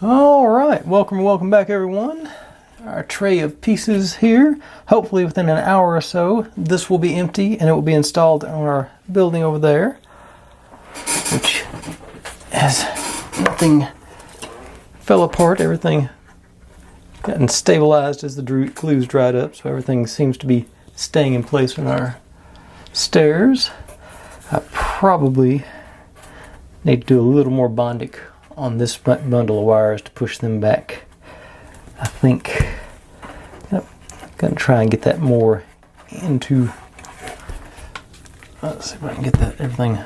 All right, welcome back everyone. Our tray of pieces here. Hopefully within an hour or so, this will be empty and it will be installed on our building over there, which has nothing fell apart. Everything gotten stabilized as the glue's dried up, so everything seems to be staying in place on our stairs. I probably need to do a little more bonding on this bundle of wires to push them back. I think I'm gonna try and get that more into, let's see if I can get that everything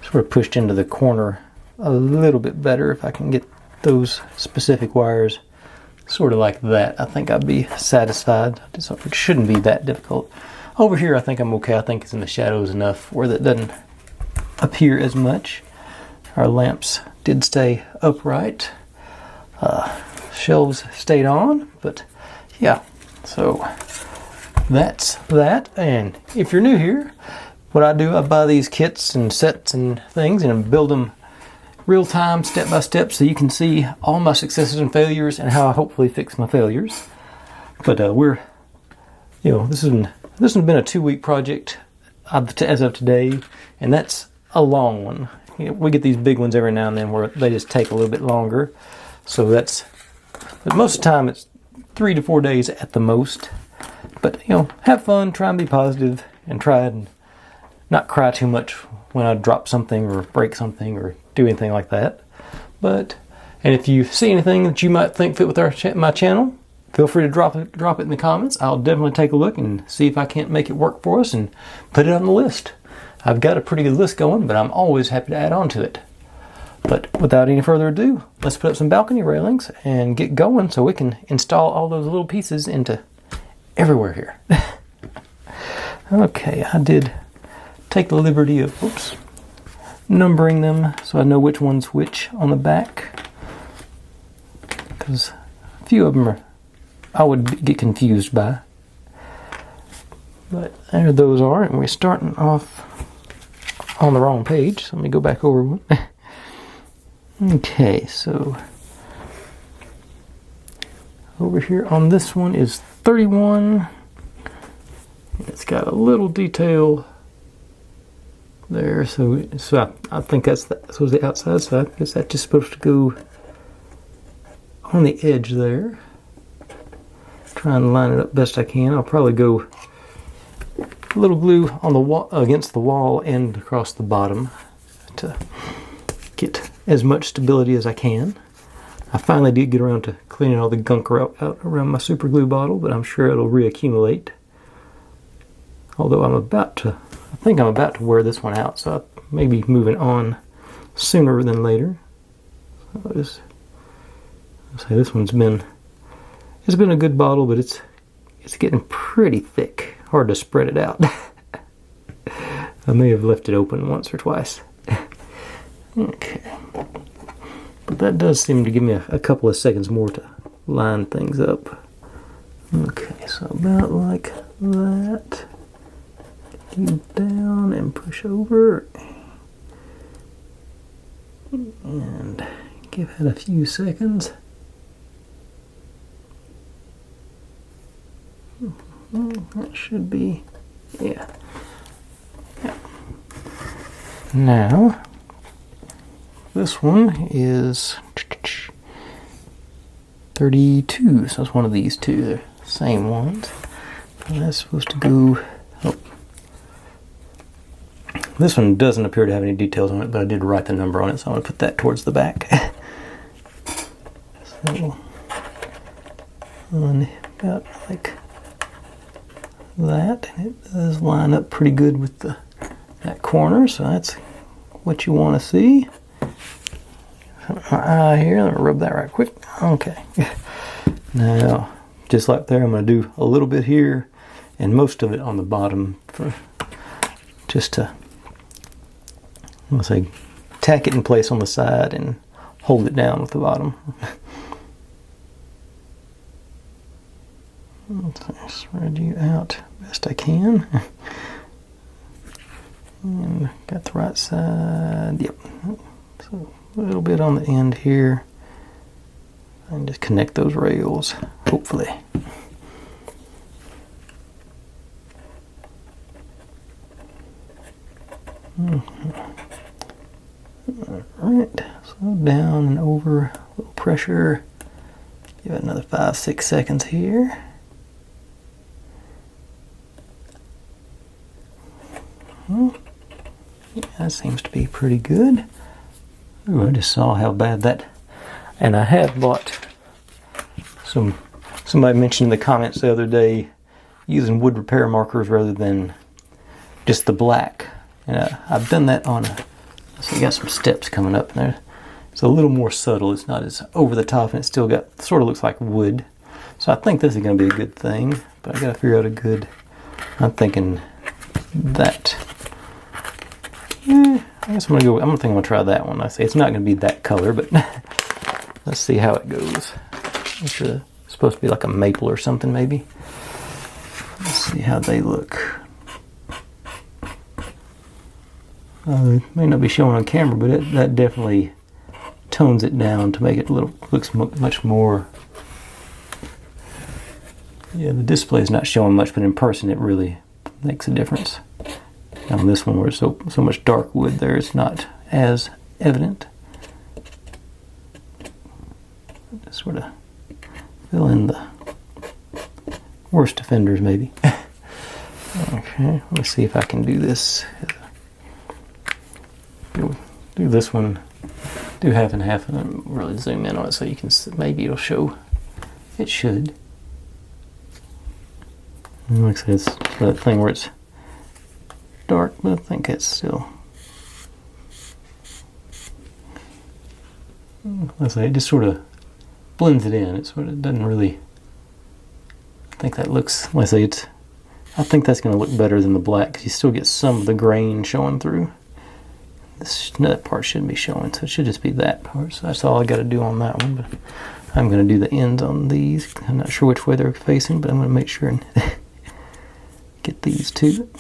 sort of pushed into the corner a little bit better. If I can get those specific wires sort of like that, I think I'd be satisfied. It shouldn't be that difficult. Over here I think I'm okay. I think it's in the shadows enough where that doesn't appear as much. Our lamps did stay upright. Shelves stayed on, but yeah, so that's that. And if you're new here, what I do, I buy these kits and sets and things and build them real time, step by step, so you can see all my successes and failures and how I hopefully fix my failures. But this has been a 2-week project as of today, and that's a long one. We get these big ones every now and then where they just take a little bit longer. So but most of the time it's 3 to 4 days at the most. But have fun, try and be positive, and try and not cry too much when I drop something or break something or do anything like that. And if you see anything that you might think fit with my channel, feel free to drop it in the comments. I'll definitely take a look and see if I can't make it work for us and put it on the list. I've got a pretty good list going, but I'm always happy to add on to it. But without any further ado, let's put up some balcony railings and get going so we can install all those little pieces into everywhere here. Okay, I did take the liberty of numbering them so I know which one's which on the back, because a few of them I would get confused by. But there those are, and we're starting off on the wrong page, so let me go back over one. Okay, so over here on this one is 31. It's got a little detail there, so I think that's the outside side. I guess that's just supposed to go on the edge there. Try and line it up best I can. I'll probably go a little glue on the wall, against the wall and across the bottom to get as much stability as I can. I finally did get around to cleaning all the gunk out around my super glue bottle, but I'm sure it'll reaccumulate. Although I think I'm about to wear this one out, so I may be moving on sooner than later. I'll say this one's been a good bottle, but it's getting pretty thick. Hard to spread it out. I may have left it open once or twice. Okay. But that does seem to give me a couple of seconds more to line things up. Okay, so about like that. You down and push over. And give it a few seconds. That should be, yeah. Now, this one is 32, so it's one of these two. They're the same ones. And that's supposed to go, this one doesn't appear to have any details on it, but I did write the number on it, so I'm going to put that towards the back. So, about like that, and it does line up pretty good with that corner, so that's what you want to see. My eye here, let me rub that right quick. Okay. Now, just like there, I'm going to do a little bit here and most of it on the bottom for just to, let's say, tack it in place on the side and hold it down with the bottom. Spread you out best I can. And got the right side. Yep. So a little bit on the end here. And just connect those rails, hopefully. Alright, slow down and over, a little pressure. Give it another 5-6 seconds here. Yeah, that seems to be pretty good. Ooh, I just saw how bad that... And I have bought somebody mentioned in the comments the other day using wood repair markers rather than just the black. And I've done that on so you got some steps coming up there. It's a little more subtle. It's not as over the top, and it still got sort of looks like wood. So I think this is going to be a good thing, but I got to figure out a good. I'm thinking that. I guess I'm gonna try that one. I say it's not going to be that color, but let's see how it goes. It's supposed to be like a maple or something, maybe. Let's see how they look. It may not be showing on camera, but that definitely tones it down to make it looks much more. Yeah, the display is not showing much, but in person it really makes a difference. On this one, where it's so much dark wood there, it's not as evident. Just sort of fill in the worst offenders, maybe. Okay, let's see if I can do this. Do this one, do half and half, and then really zoom in on it so you can maybe it'll show. It should. And like I said, it's that thing where it's dark, but I think it's still. Let's say it just sort of blends it in. It sort of doesn't really. I think that looks. Let's say it's. I think that's going to look better than the black because you still get some of the grain showing through. That part shouldn't be showing, so it should just be that part. So that's all I got to do on that one. But I'm going to do the ends on these. I'm not sure which way they're facing, but I'm going to make sure and get these two.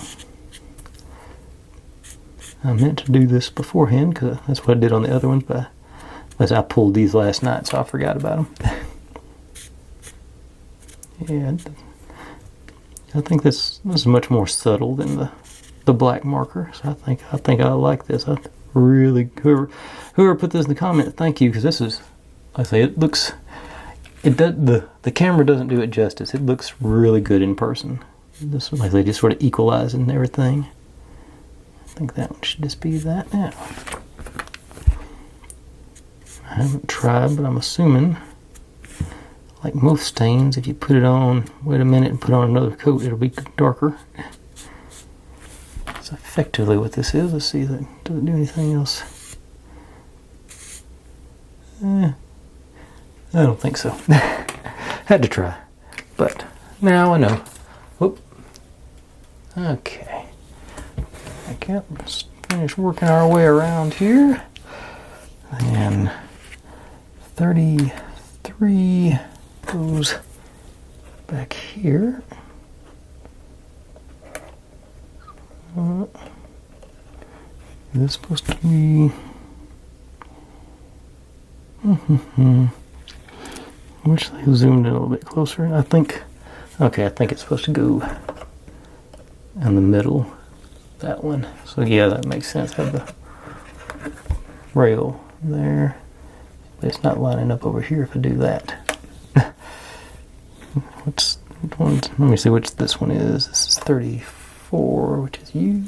I meant to do this beforehand because that's what I did on the other ones, but I pulled these last night, so I forgot about them. Yeah, I think this is much more subtle than the black marker, so I think I like this. I really whoever put this in the comment, thank you, because this is, I say it looks, it does the camera doesn't do it justice. It looks really good in person. This one, like they just sort of equalizing everything. I think that one should just be that now. I haven't tried, but I'm assuming, like most stains, if you put it on, wait a minute and put on another coat, it'll be darker. That's effectively what this is. Let's see if it doesn't do anything else. I don't think so. Had to try, but now I know. Whoop. Okay. Let's finish working our way around here. And 33 goes back here. Is this supposed to be? Wish they zoomed in a little bit closer. I think it's supposed to go in the middle. That one. So yeah, that makes sense. Have the rail there. But it's not lining up over here if I do that. Which one? Let me see which this one is. This is 34, which is you.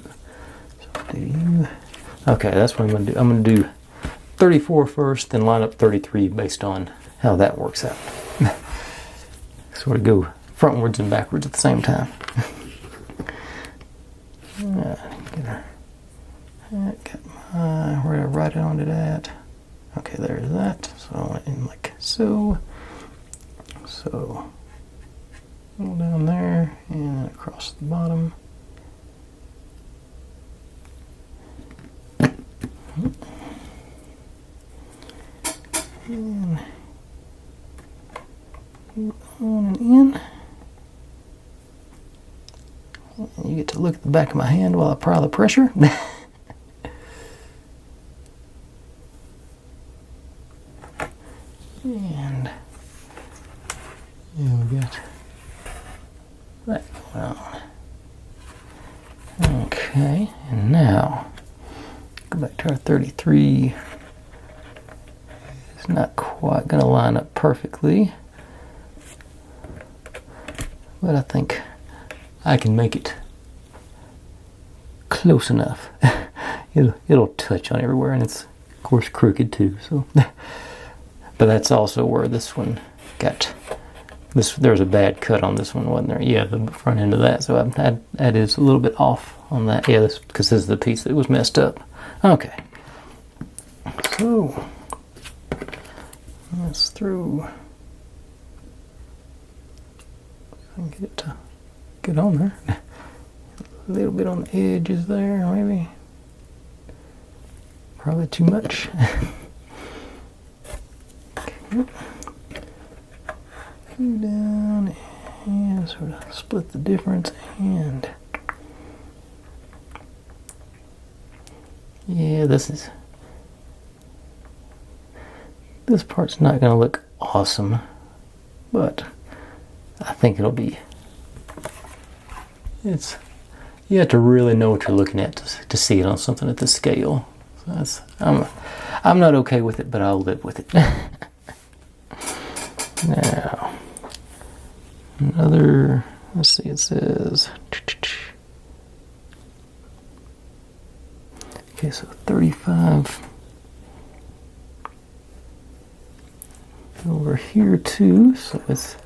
So I'll do you. Okay, that's what I'm going to do. I'm going to do 34 first, then line up 33 based on how that works out. Sort of go frontwards and backwards at the same time. Got my, where did I write it onto that? Okay, there's that. So I went in like so. So go down there and across the bottom. And on and in. And you get to look at the back of my hand while I apply the pressure. And yeah, we got that going on. Okay, and now go back to our 33. It's not quite going to line up perfectly, but I think I can make it close enough. It'll touch on everywhere, and it's of course crooked too. So, but that's also where this one got this. There's a bad cut on this one, wasn't there? Yeah, the front end of that. So that is a little bit off on that. Yeah, because this is the piece that was messed up. Okay, so let's through. I can get it to get on there. A little bit on the edges there, maybe. Probably too much. Okay. Down and sort of split the difference, and yeah, this part's not going to look awesome, but I think it'll be. You have to really know what you're looking at to see it on something at this scale. So I'm not okay with it, but I'll live with it. Now, let's see, it says, okay, so 35 over here too, so it's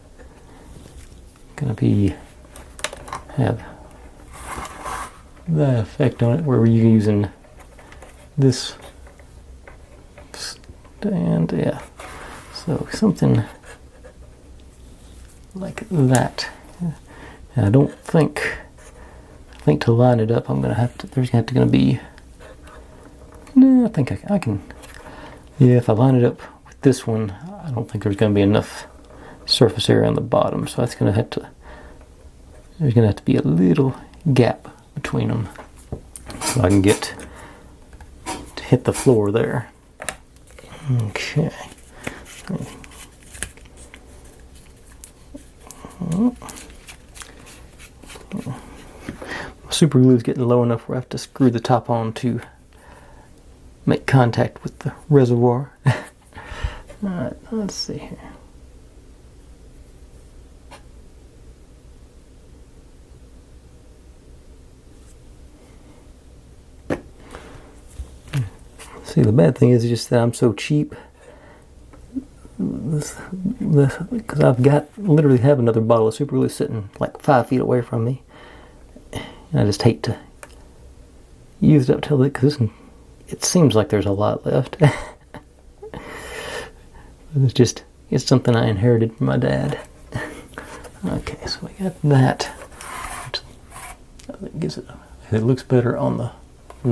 going to have that effect on it where you're using this stand, yeah, so something like that. And I think to line it up, there's gonna be, no, I think I can, yeah, if I line it up with this one, I don't think there's gonna be enough surface area on the bottom, so there's gonna have to be a little gap between them so I can get to hit the floor there. Okay. Super glue is getting low enough where I have to screw the top on to make contact with the reservoir. Alright, let's see here. See, the bad thing is just that I'm so cheap. Because I've literally have another bottle of super glue sitting like 5 feet away from me. And I just hate to use it up till because it seems like there's a lot left. It's something I inherited from my dad. Okay, so we got that. It looks better from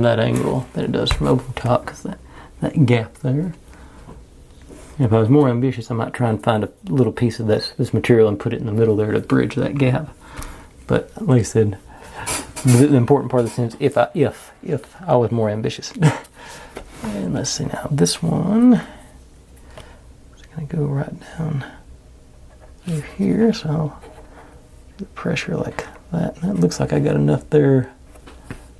that angle than it does from over top because that gap there. If I was more ambitious, I might try and find a little piece of this material and put it in the middle there to bridge that gap. But like I said, the important part of this is if I was more ambitious. And let's see now, this one is going to go right down through here, so I'll do the pressure like that. And that looks like I got enough there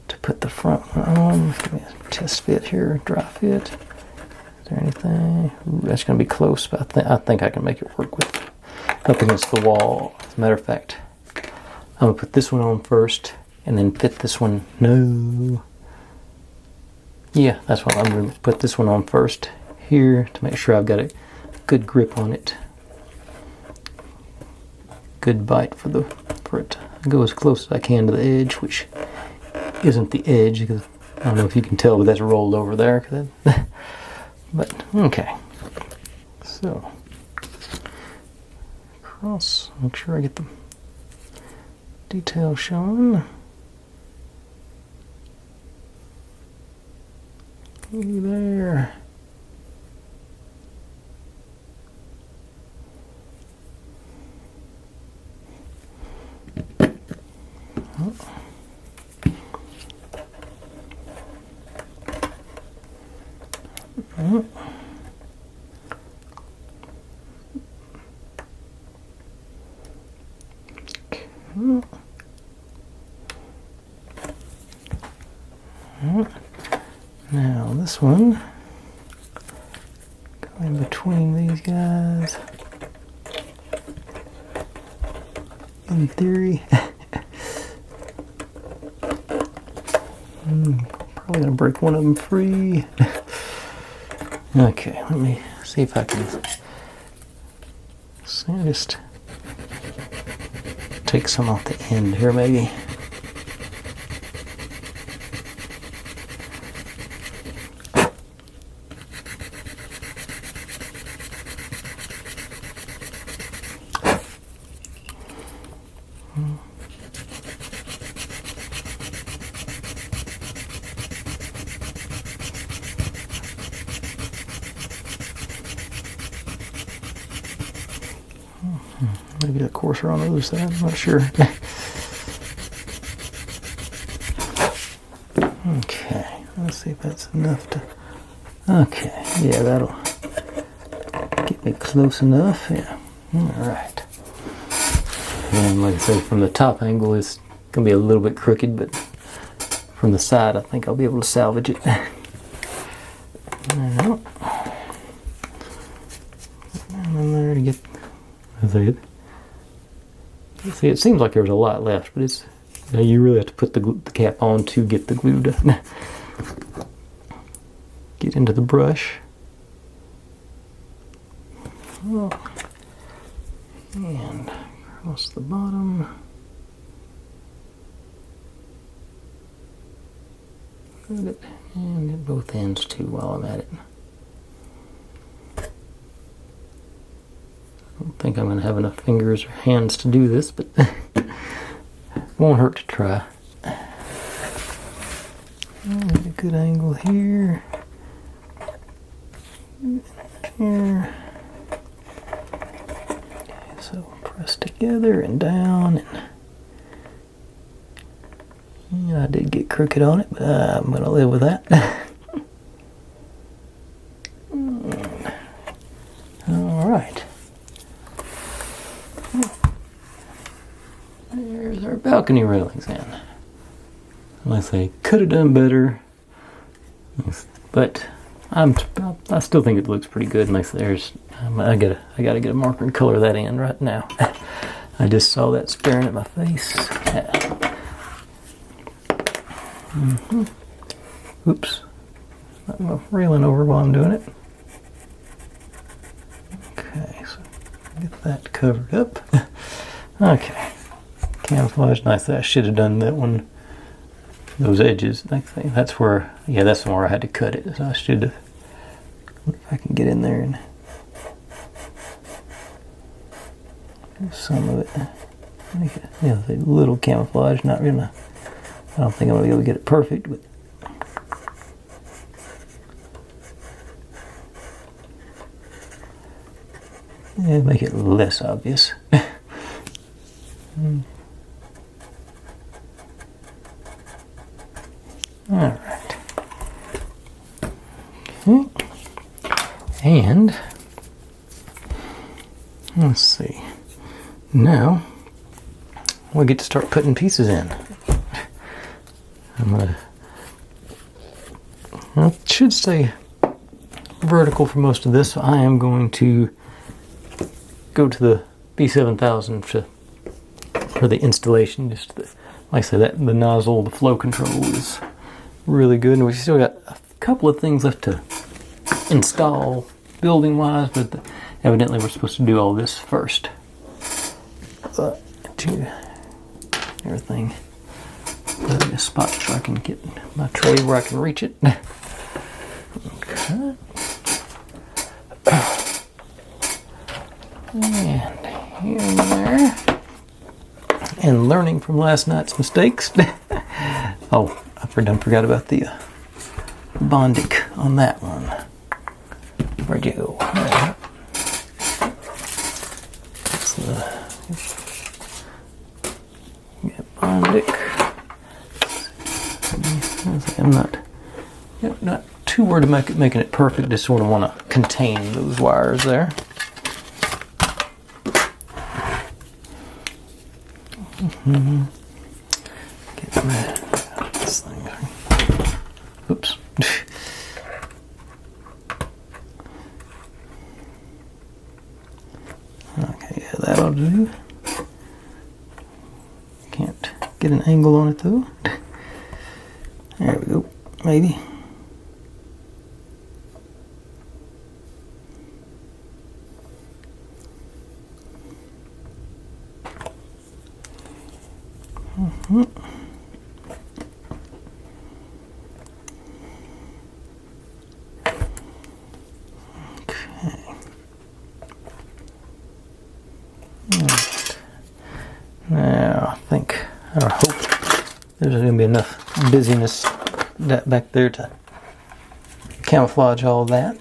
to put the front one on. Give me a test fit here, dry fit. Is there anything? Ooh, that's going to be close, but I think I can make it work with up against the wall. As a matter of fact, I'm going to put this one on first and then fit this one. No. Yeah, that's what I'm going to put this one on first here to make sure I've got a good grip on it. Good bite for it to go as close as I can to the edge, which isn't the edge because I don't know if you can tell, but that's rolled over there. But okay, so across, make sure I get the detail showing. There. Now this one, go in between these guys. In theory. Probably gonna break one of them free. Okay, let me see if I can just take some off the end here maybe. Maybe a coarser on the other side, I'm not sure. Okay, let's see if that's enough to... Okay, yeah, that'll get me close enough, yeah. Alright. And like I said, from the top angle, it's going to be a little bit crooked, but from the side, I think I'll be able to salvage it. And then there to get... See, it seems like there's a lot left, but it's, you know, you really have to put the cap on to get the glue to get into the brush. Oh. And across the bottom. Good. And at both ends too while I'm at it. I don't think I'm going to have enough fingers or hands to do this, but won't hurt to try. Get a good angle here. Here. Okay, so press together and down. And yeah, I did get crooked on it, but I'm going to live with that. All right. There's our balcony railings in. Like I say, could have done better, but I still think it looks pretty good. Like there's, I gotta get a marker and color that in right now. I just saw that staring at my face. Oops, not go railing over while I'm doing it. Okay, so get that covered up. Okay. Camouflage, nice. I should have done that one. Those edges, that's where, yeah, that's where I had to cut it. So I should have. If I can get in there and do some of it. Make it, yeah, a little camouflage. Not really. I don't think I'm gonna be able to get it perfect, but. Yeah, make it less obvious. Alright. Okay. And let's see. Now we get to start putting pieces in. Well, it should stay vertical for most of this, so I am going to go to the B7000 for the installation. Just like I said, the nozzle, the flow control is really good, and we've still got a couple of things left to install building wise, but evidently we're supposed to do all this first. To everything, put in a spot so I can get my tray where I can reach it. Okay. And here and there. And learning from last night's mistakes. Oh, I forgot about the Bondic on that one. Where'd you go? That's the Bondic. I'm not too worried about making it perfect. Just sort of want to contain those wires there. Get this thing. Oops. do. Can't get an angle on it though. There we go, maybe. Now, I hope there's going to be enough busyness back there to camouflage all that.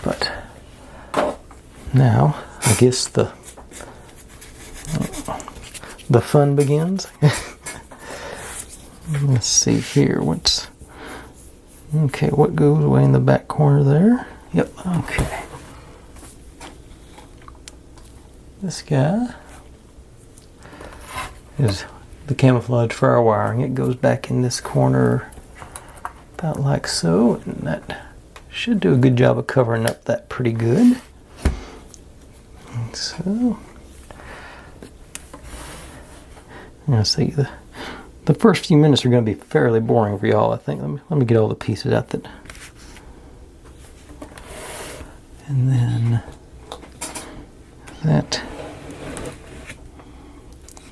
But now, I guess the fun begins. Let's see here. What goes away in the back corner there? Yep, okay. This guy is the camouflage for our wiring. It goes back in this corner about like so, and that should do a good job of covering up that pretty good. So, now see, the first few minutes are going to be fairly boring for y'all, I think. Let me get all the pieces out that, and then that.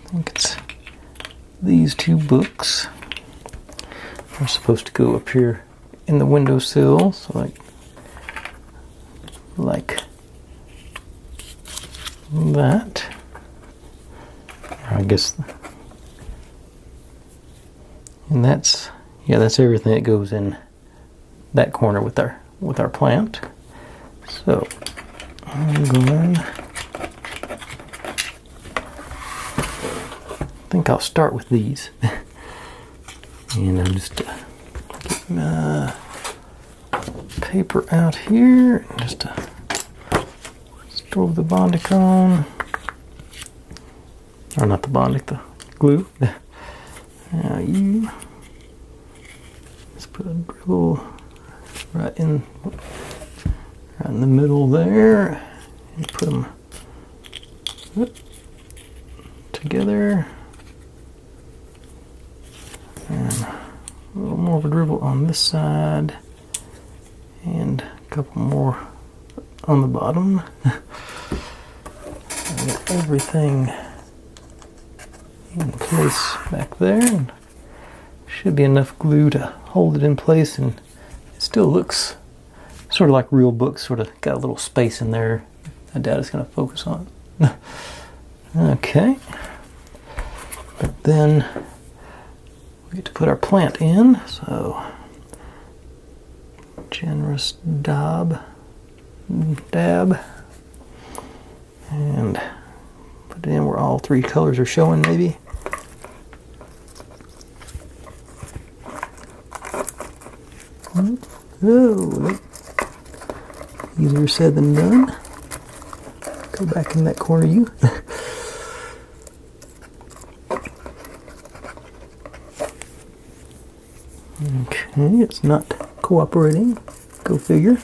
I think it's these two books are supposed to go up here in the windowsill, so like that. I guess, and that's everything that goes in that corner with our plant. So I'm going. I think I'll start with these. And I'll just get my paper out here and just throw the Bondic on. Or not the Bondic, the glue. Now you just put a dribble right in the middle there and put them together. And a little more of a dribble on this side, and a couple more on the bottom. And get everything in place back there, and should be enough glue to hold it in place, and it still looks sort of like real books, sort of got a little space in there. I doubt it's going to focus on it. Okay, but then we get to put our plant in, so generous dab, and put it in where all three colors are showing, maybe. Oh, easier said than done. Go back in that corner, you. Okay, it's not cooperating. Go figure.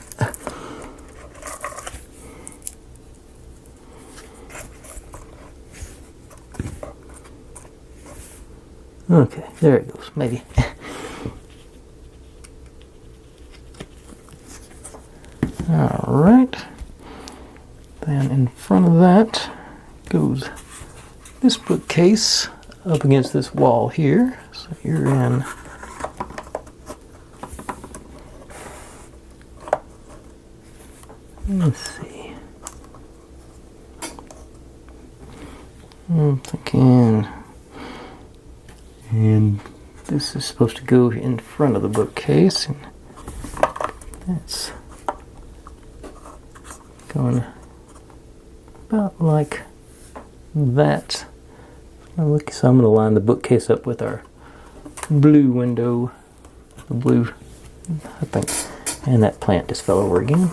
Okay, there it goes, maybe. Alright. Then in front of that goes this bookcase up against this wall here. So you're in. Let's see. I'm thinking, and this is supposed to go in front of the bookcase, and that's going about like that. So I'm going to line the bookcase up with our blue window, the blue, I think, and that plant just fell over again.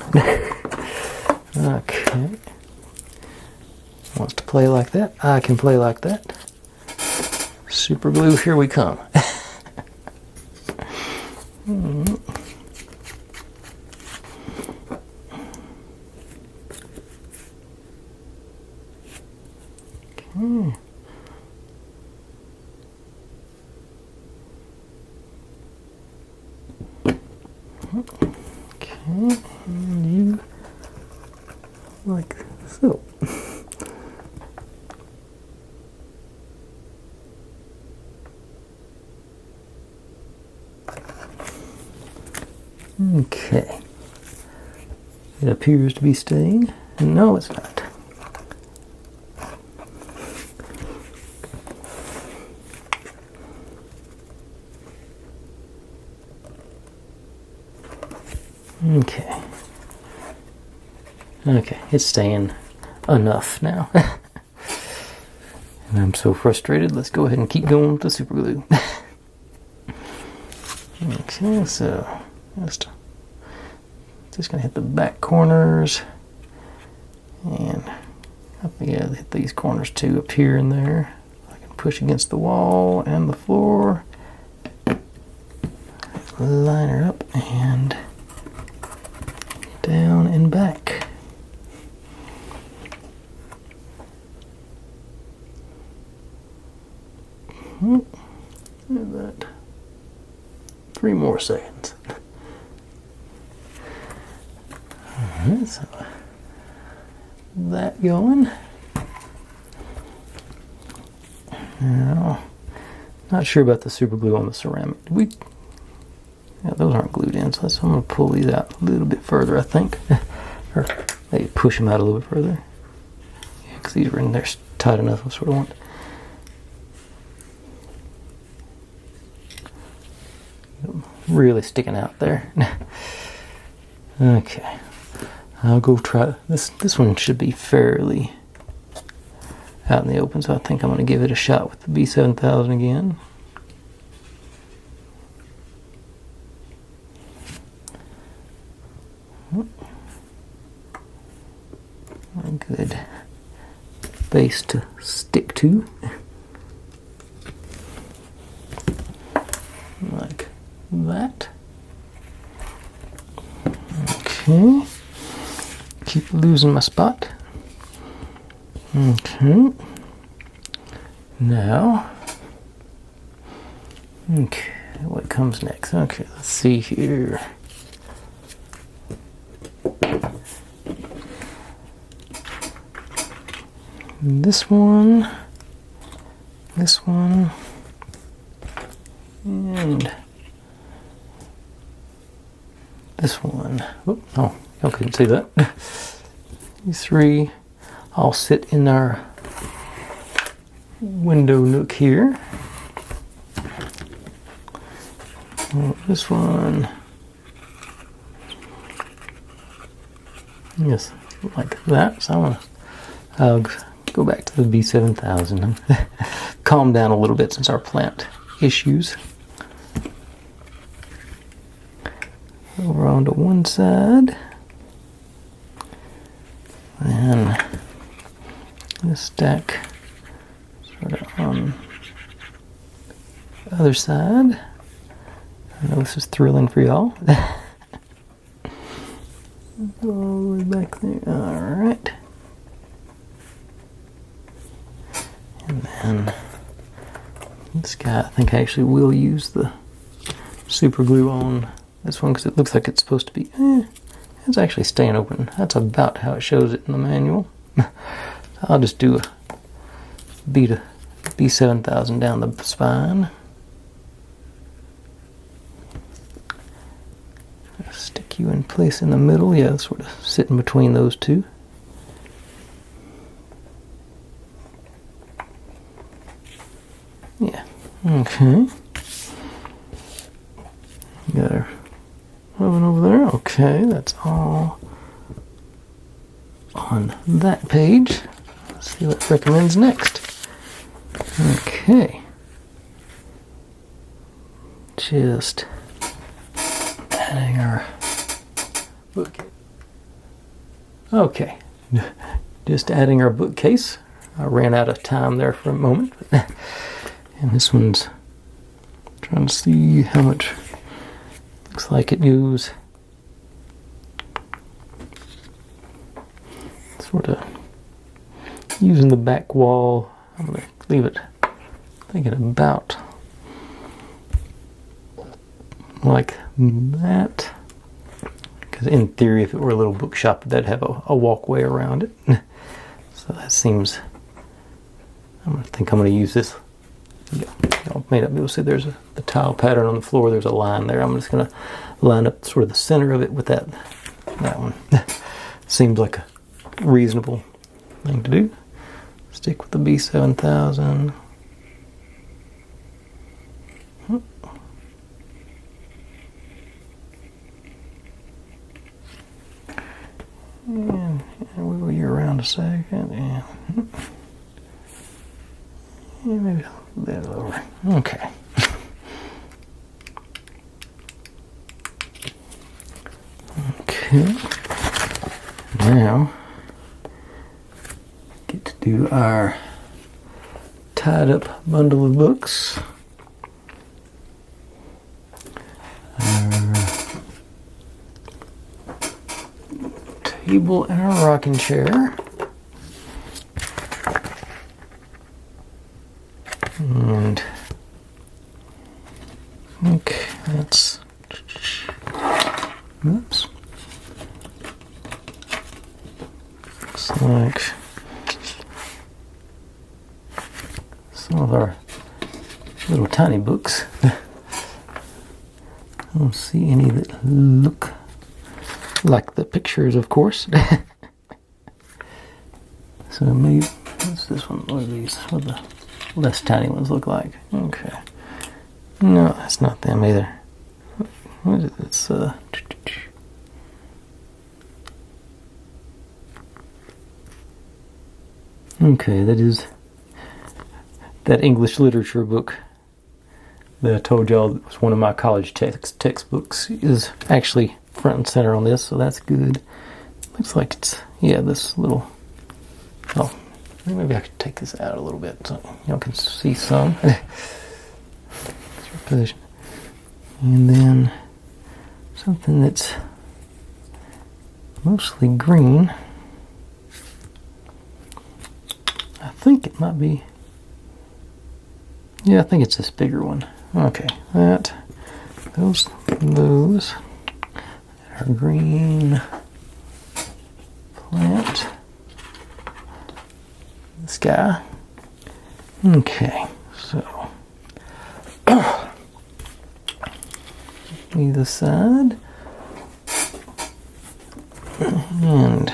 Okay. Wants to play like that? I can play like that. Super glue, here we come. Okay, and you like so. Okay. It appears to be staying. No, it's not. Okay. Okay, it's staying enough now. And I'm so frustrated. Let's go ahead and keep going with the super glue. Okay, so just gonna hit the back corners, and yeah, hit these corners too, up here and there. I can push against the wall and the floor. Line her up and down and back. Look at that. 3 more seconds. Alright, so that going. Now, not sure about the super glue on the ceramic. Yeah, those aren't glued in, so I'm going to pull these out a little bit further, I think. Or maybe push them out a little bit further. Yeah, because these are in there tight enough, that's what I want. Really sticking out there. Okay, I'll go try this. This one should be fairly out in the open, so I think I'm going to give it a shot with the B7000 again. A good base to stick to. Like that. Okay. Keep losing my spot. Okay. Now. Okay. What comes next? Okay, let's see here. This one, and this one. Oh, y'all couldn't see that. These 3 all sit in our window nook here. This one, yes, like that. So I'll go back to the B7000 and calm down a little bit since our plant issues. Over onto one side, and this stack sort of on the other side. I know this is thrilling for y'all. Go all the way back there. All right. And then this guy, I think I actually will use the super glue on this one because it looks like it's supposed to be, it's actually staying open. That's about how it shows it in the manual. I'll just do a B7000 down the spine. Stick you in place in the middle, yeah, sort of sitting between those two. Yeah, okay. Got our oven over there. Okay, that's all on that page. Let's see what it recommends next. Okay. Just adding our bookcase. Okay. Just adding our bookcase. I ran out of time there for a moment. And this one's trying to see how much. Looks like it goes sort of using the back wall. I'm going to leave it, thinking about like that. Because in theory, if it were a little bookshop, that'd have a walkway around it. So that seems, I think I'm going to use this. Y'all may not be able to see there's the tile pattern on the floor. There's a line there. I'm just going to line up sort of the center of it with that one. Seems like a reasonable thing to do. Stick with the B7000. And wiggle you around a second, and maybe a bit over. Okay. Okay. Now, get to do our tied up bundle of books. Table and a rocking chair. And okay, that's oops. Looks like some of our little tiny books. I don't see any that look like the pictures, of course. So maybe, what's this one? What are these? What the less tiny ones look like? Okay. No, that's not them either. What is it? It's okay, that is that English literature book that I told y'all was one of my college textbooks is actually front and center on this, so that's good. Looks like it's, yeah, this little, oh, maybe I could take this out a little bit so y'all can see some. Position. And then something that's mostly green. I think it might be, yeah, I think it's this bigger one. Okay, those our green plant, this guy. Okay, so either side, and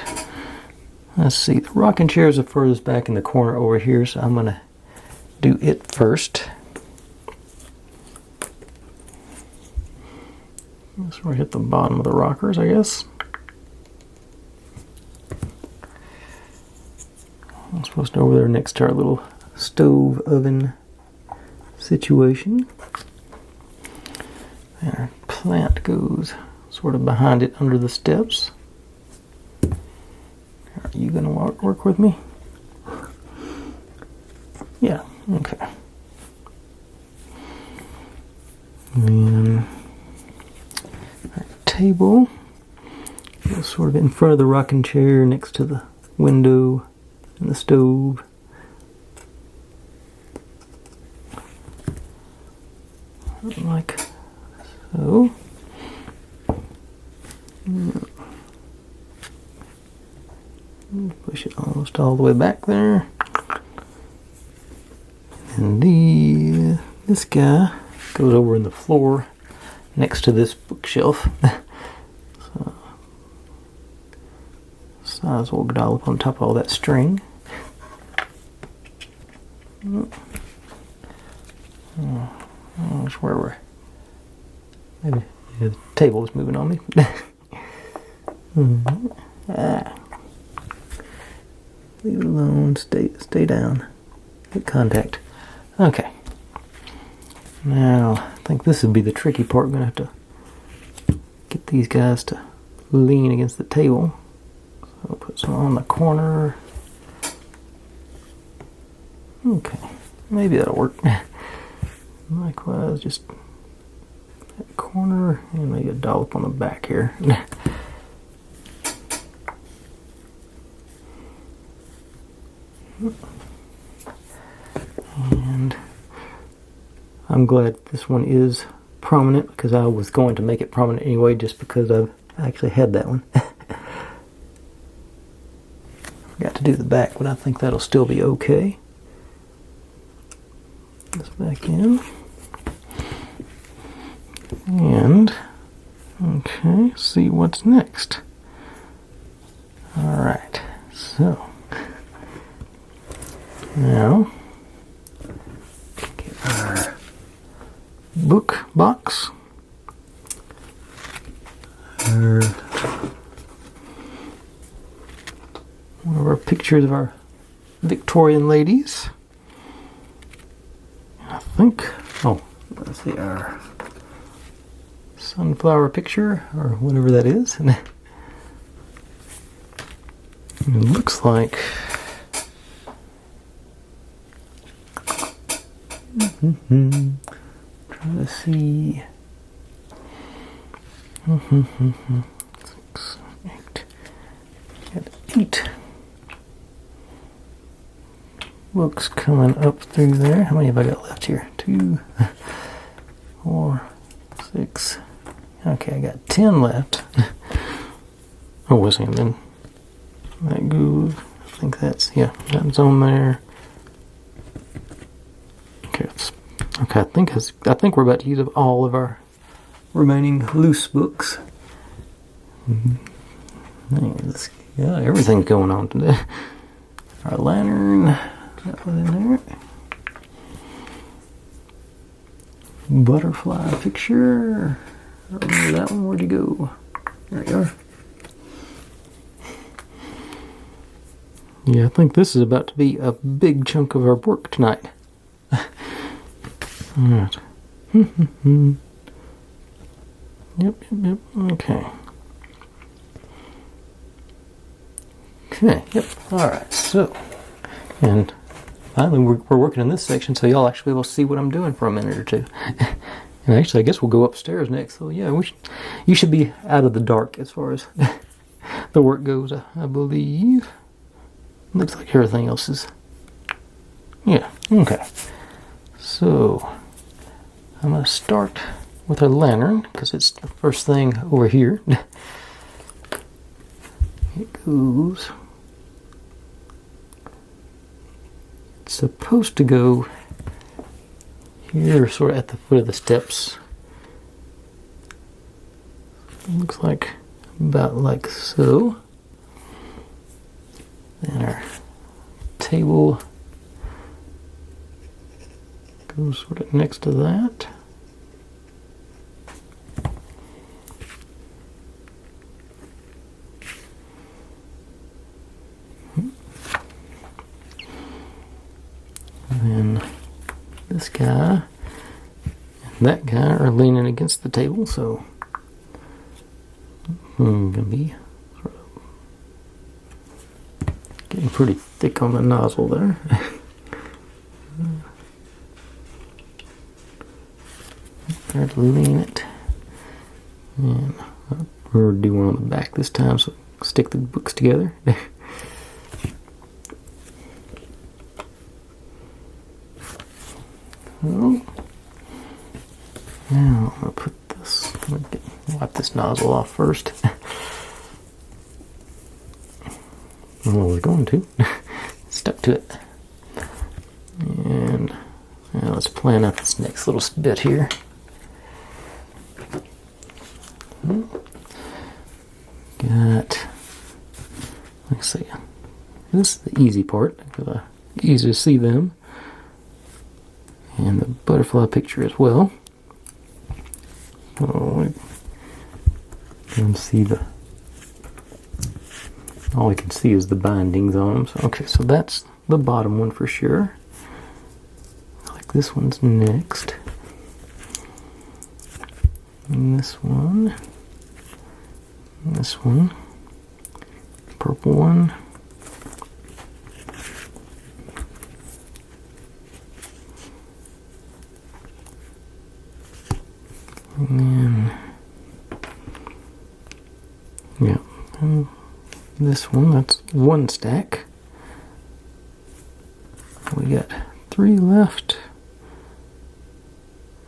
let's see, the rocking chair is the furthest back in the corner over here, so I'm going to do it first. So we'll hit the bottom of the rockers, I guess. I'm supposed to over there next to our little stove oven situation. And our plant goes sort of behind it under the steps. Are you going to work with me? Yeah, okay. And our table goes sort of in front of the rocking chair next to the window and the stove. Like so. Push it almost all the way back there. And this guy goes over in the floor next to this bookshelf. So, size will dial up on top of all that string. That's where we're. Maybe the table is moving on me. Leave it alone. Stay down. Get contact. Okay. Now, I think this would be the tricky part. We're going to have to get these guys to lean against the table. So I'll put some on the corner. Okay. Maybe that'll work. Likewise, just that corner and maybe a dollop on the back here. And I'm glad this one is prominent because I was going to make it prominent anyway, just because I've I actually had that one. Forgot to do the back, but I think that'll still be okay. This back in. And, okay, see what's next. Alright, so, now, get our book box. One of our pictures of our Victorian ladies. I think, oh, let's see, our sunflower picture, or whatever that is. And it looks like trying to see 6, 8. Got 8 books coming up through there. How many have I got left here? 2, 4, 6. Okay, I got 10 left. Oh, wait a second, then that goes, I think that's, yeah, that's on there. Okay, okay, I think we're about to use up all of our remaining loose books. Yeah, everything's going on today. Our lantern, that one in there. Butterfly picture. I don't remember that one. Where'd you go? There you are. Yeah, I think this is about to be a big chunk of our work tonight. Alright. Yep. Okay. Okay, yep. Alright, so, and finally we're working in this section, so y'all actually will see what I'm doing for a minute or two. And actually, I guess we'll go upstairs next, so yeah, you should be out of the dark as far as the work goes, I believe. Looks like everything else is, yeah, okay. So, I'm going to start with our lantern, because it's the first thing over here. It goes, it's supposed to go here, sort of at the foot of the steps. Looks like about like so. And our table goes sort of next to that. And then this guy and that guy are leaning against the table, so I'm gonna be sort of getting pretty thick on the nozzle there. Try to lean it, and we're doing one on the back this time, so stick the books together. So, now I'm gonna put this. Wipe this nozzle off first. Well, we're going to. Stuck to it. And now let's plan out this next little bit here. Got, let's see, this is the easy part, because easy to see them. And the butterfly picture as well. Oh, you can see all we can see is the bindings on them. So, okay, so that's the bottom one for sure. Like this one's next. And this one. And this one. Purple one. And then, yeah, and this one, that's one stack. We got 3 left.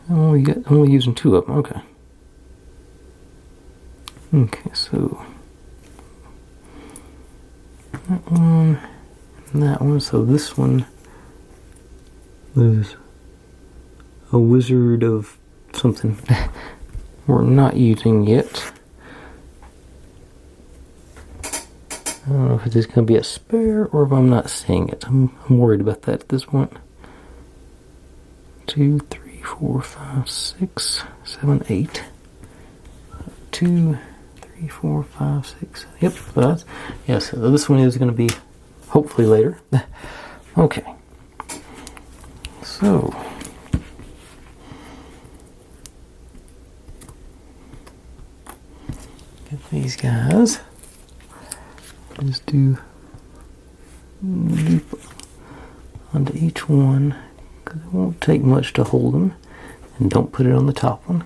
And we got only using 2 of them, okay. Okay, so that one and that one. So this one was a wizard of something we're not using yet. I don't know if it's just going to be a spare or if I'm not seeing it. I'm worried about that at this point. 2, 3, 4, 5, 6, 7, 8. 2, 3, 4, 5, 6. Yep, so that's, yes, so this one is going to be hopefully later. Okay. So get these guys. Just do loop onto each one because it won't take much to hold them, and don't put it on the top one.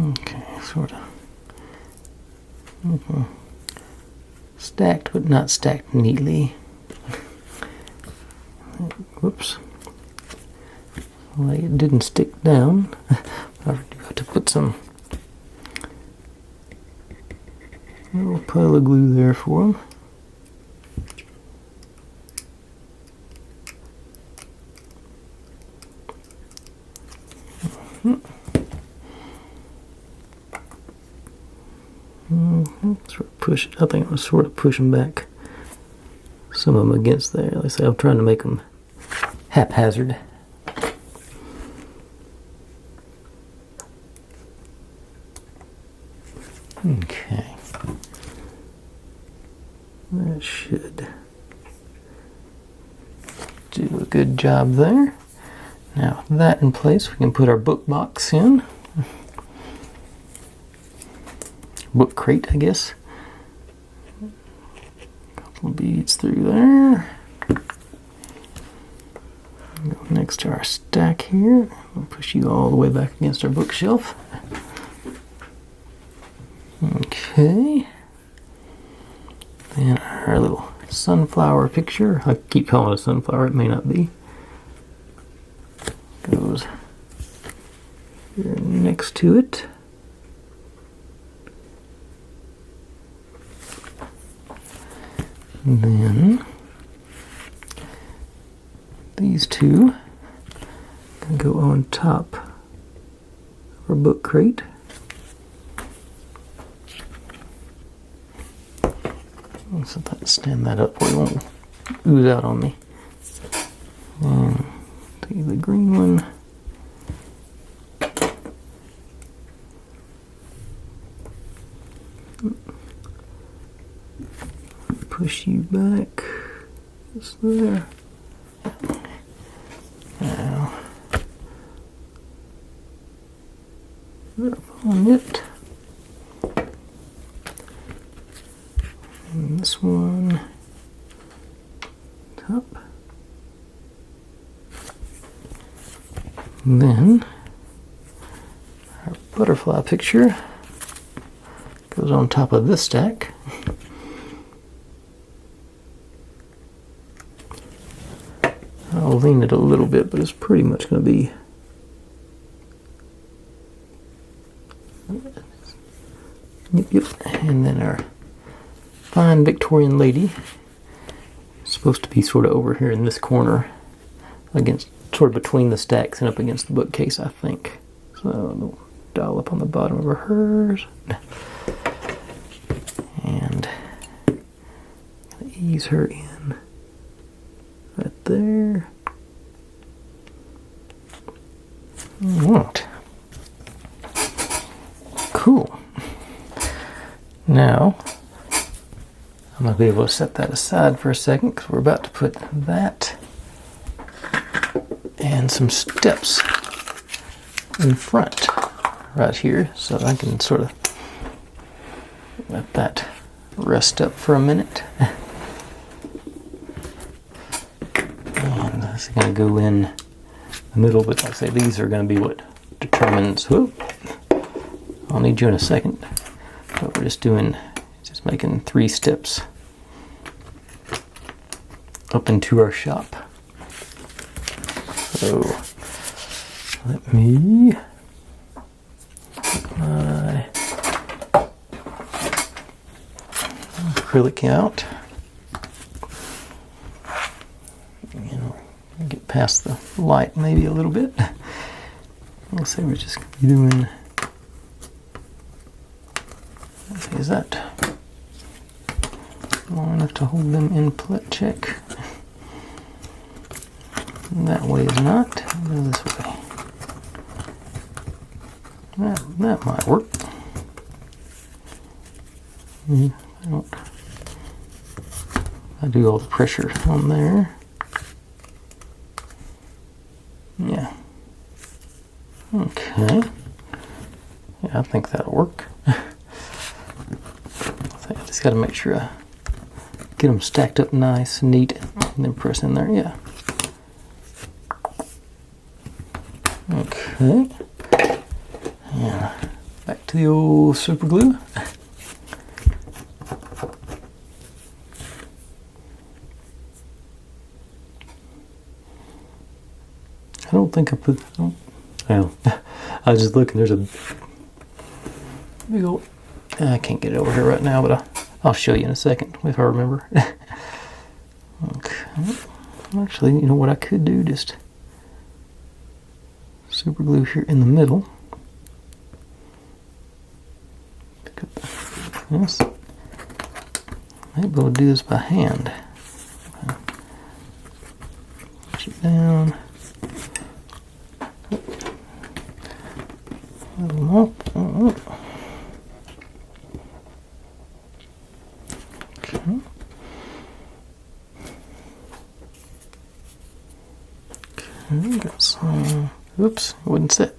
Okay, sort of. Stacked, but not stacked neatly. Whoops. Well, it didn't stick down. I do have to put some little pile of glue there for them. Sort of push. I think I'm sort of pushing back some of them against there. Like I say, I'm trying to make them haphazard. Okay. That should do a good job there. Now, with that in place, we can put our book box in. Book crate, I guess. Couple beads through there. Go next to our stack here. We'll push you all the way back against our bookshelf. Okay. Then our little sunflower picture. I keep calling it a sunflower, it may not be. Goes here next to it. And then these two can go on top of our book crate. So stand that up where it won't ooze out on me. And take the green one. Push you back. Just there. Now, up on it. And this one, top. And then, our butterfly picture goes on top of this stack. I'll lean it a little bit, but it's pretty much going to be yep. And then our fine Victorian lady is supposed to be sort of over here in this corner, against sort of between the stacks and up against the bookcase, I think. So we'll dial up on the bottom of hers and ease her in right there. Right. Cool. Now, I'm going to be able to set that aside for a second because we're about to put that and some steps in front right here, so I can sort of let that rest up for a minute. And this is going to go in the middle, but like I say, these are going to be what determines, whoop, I'll need you in a second, but we're just making 3 steps up into our shop. So let me get my acrylic out and get past the light maybe a little bit. We'll say we're just going to be doing, is that long enough to hold them in check? That way is not. Go this way. That might work. I do all the pressure on there. Yeah. Okay. Yeah, I think that'll work. I just got to make sure I get them stacked up nice and neat and then press in there. Yeah. Okay. Yeah. Back to the old super glue. I don't think I put. Oh, well, I was just looking. There's a big old. I can't get it over here right now, but I'll show you in a second if I remember. Okay. Actually, you know what I could do? Just super glue here in the middle. Pick up this. Might be able to do this by hand. Push it down. Okay. Okay, got some. Oops, it wouldn't sit.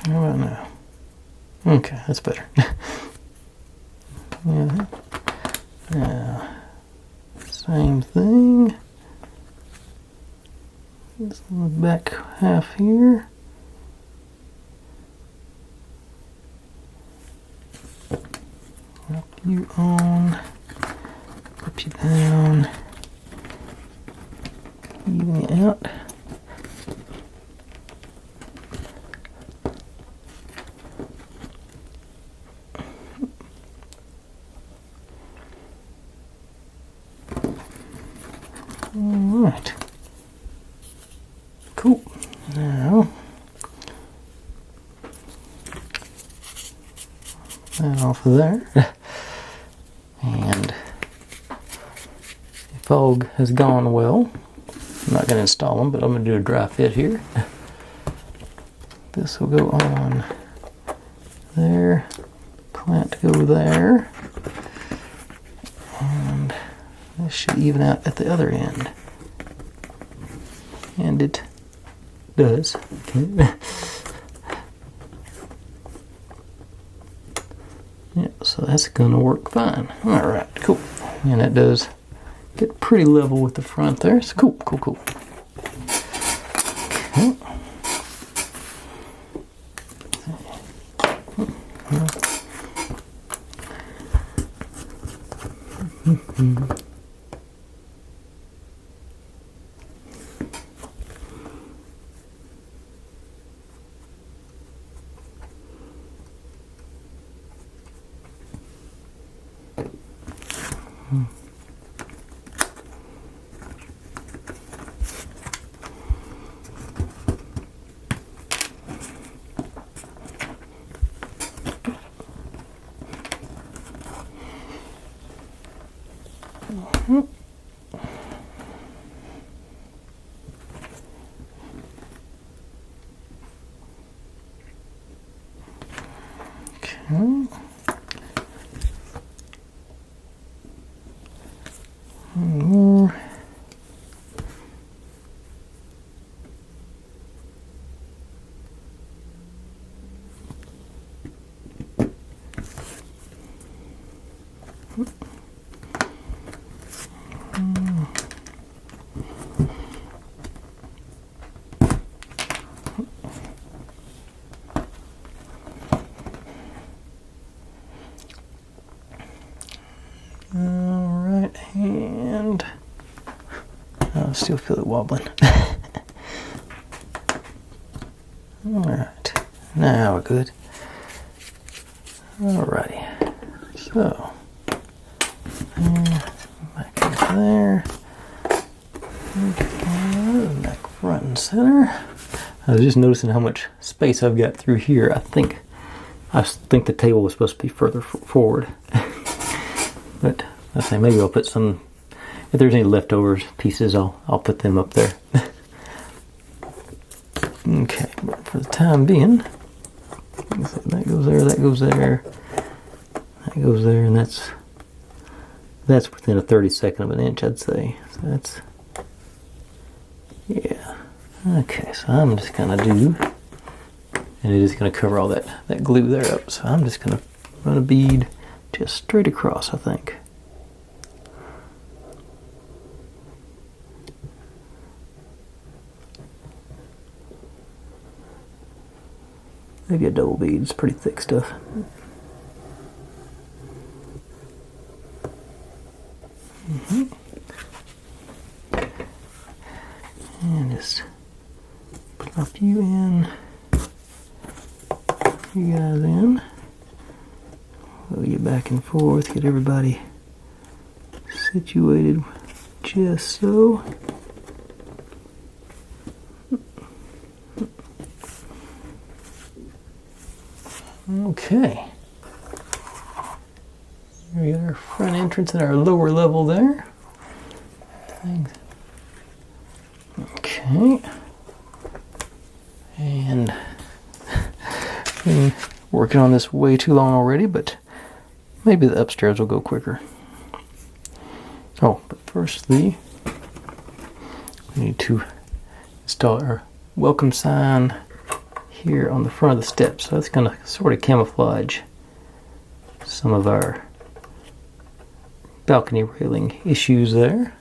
How about now? Okay, that's better. Yeah. Same thing. This on the back half here. Up you on, put you down, even it out. Alright. Cool. Now, that off of there. And the fog has gone well. I'm not going to install them, but I'm going to do a dry fit here. This will go on there. Clamp to go there. And this should even out at the other end. And it does. Okay. Yeah, so that's gonna work fine. Alright, cool. And it does get pretty level with the front there. So cool, cool, cool. Okay. Okay. One more. Alright, and I still feel it wobbling. Alright, now we're good. Alrighty, so back into there, back front and center. I was just noticing how much space I've got through here. I think the table was supposed to be further forward, but I say maybe I'll put some. If there's any leftover pieces, I'll put them up there. Okay, but for the time being, that goes there, that goes there, that goes there, and that's within a 32nd of an inch, I'd say. So that's, yeah. Okay, so I'm just gonna do, and it is gonna cover all that glue there up. So I'm just gonna run a bead just straight across, I think. Maybe a double bead, it's pretty thick stuff. And just plop you in, you guys in. We'll get back and forth, get everybody situated just so. Okay. Here we got our front entrance and our lower level there. Okay. And been working on this way too long already, but maybe the upstairs will go quicker. Oh, but first we need to install our welcome sign here on the front of the steps. So that's going to sort of camouflage some of our balcony railing issues there.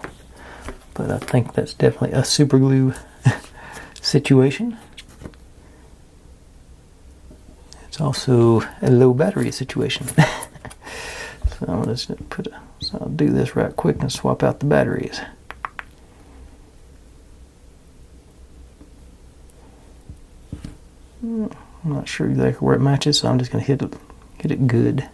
But I think that's definitely a super glue situation. It's also a low battery situation. So I'm just going to so I'll do this right quick and swap out the batteries. I'm not sure exactly where it matches, so I'm just going to hit it good.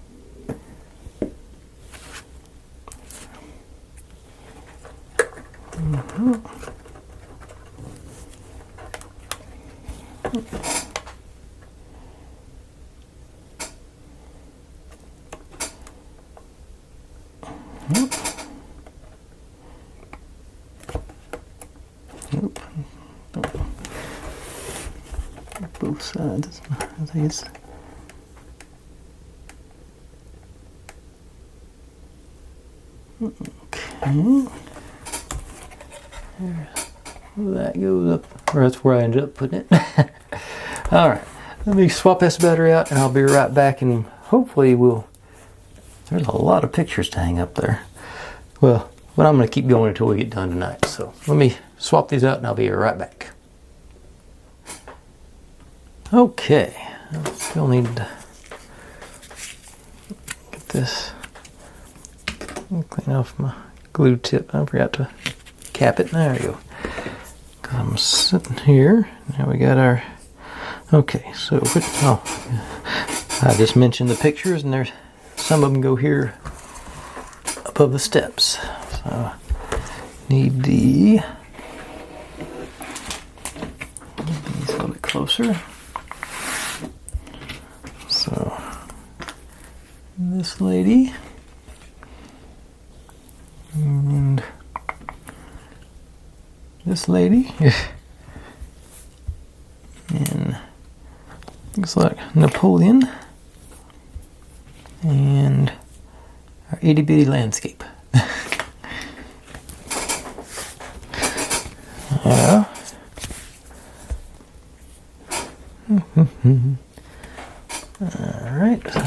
Both sides. I think it's okay. That goes up, or that's where I ended up putting it. All right, let me swap this battery out, and I'll be right back. And hopefully, there's a lot of pictures to hang up there. Well, but I'm going to keep going until we get done tonight. So let me swap these out, and I'll be right back. Okay, I still need to get this, clean off my glue tip. I forgot to cap it. There we go. I'm sitting here. Now we got our, okay, so I just mentioned the pictures, and there's some of them go here above the steps. So need these a little bit closer. So this lady and this lady and looks like Napoleon and our itty bitty landscape. Yeah. Alright, so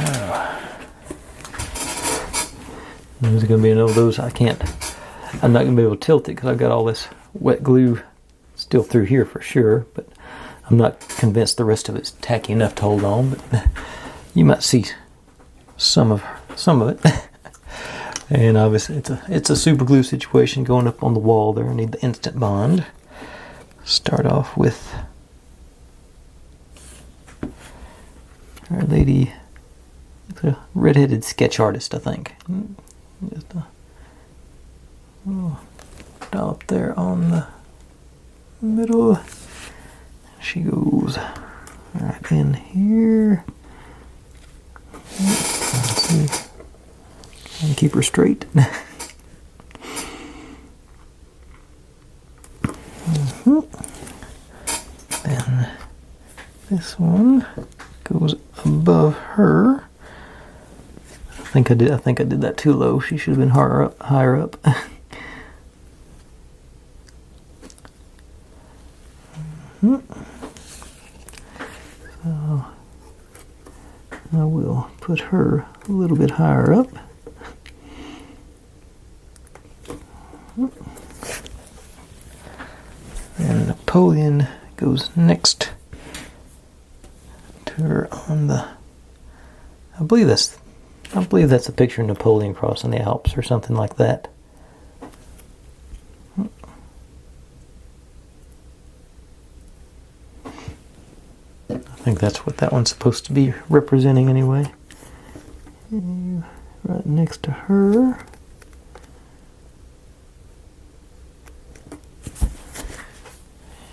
There's going to be another of those. I'm not going to be able to tilt it because I've got all this wet glue still through here for sure, but I'm not convinced the rest of it's tacky enough to hold on, but you might see some of it. And obviously it's a super glue situation going up on the wall there. I need the instant bond. Start off with our lady, the redheaded sketch artist, I think. Just a little dollop there on the middle. She goes right in here. Let's see. And keep her straight. Then this one goes above her. I think I did that too low. She should have been higher up. So I will put her a little bit higher up. And Napoleon goes next to her on the. I believe that's a picture of Napoleon crossing the Alps or something like that. I think that's what that one's supposed to be representing anyway. Right next to her.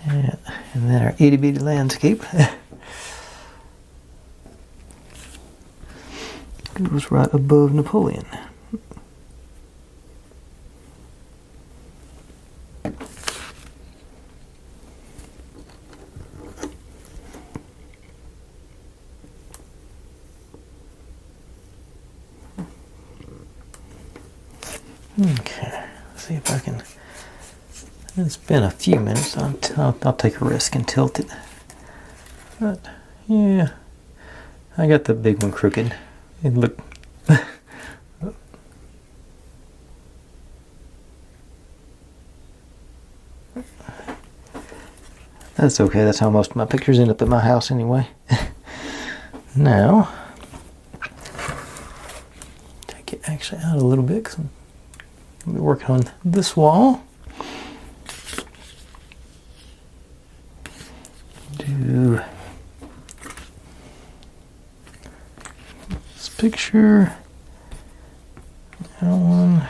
And then our itty bitty landscape goes right above Napoleon. Okay, let's see if I can. It's been a few minutes. I'll take a risk and tilt it. But yeah, I got the big one crooked. It looked. That's okay. That's how most of my pictures end up at my house anyway. Now, take it actually out a little bit because I'm going to be working on this wall. Do this picture. That one.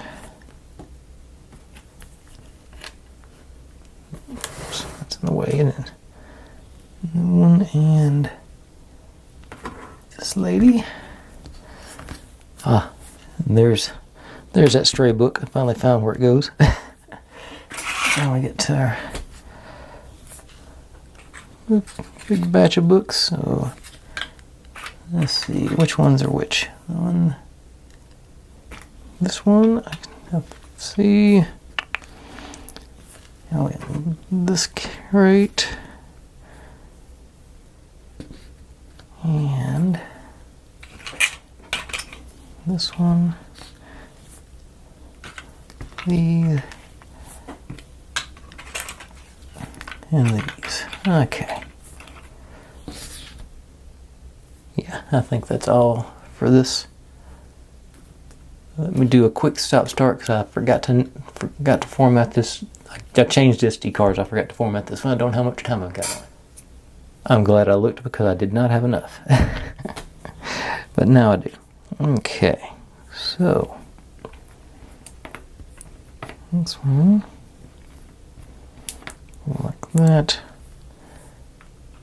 Oops, that's in the way, isn't it? That one and this lady. Ah, and there's that stray book. I finally found where it goes. Now we get to our big batch of books. So let's see which ones are which. This one. Let's see. Oh, yeah, this crate and this one. These and these. Okay. Yeah, I think that's all for this. Let me do a quick stop-start because I forgot to format this. I changed SD cards. I forgot to format this one. I don't know how much time I've got on it. I'm glad I looked because I did not have enough. But now I do. Okay, so this one like that.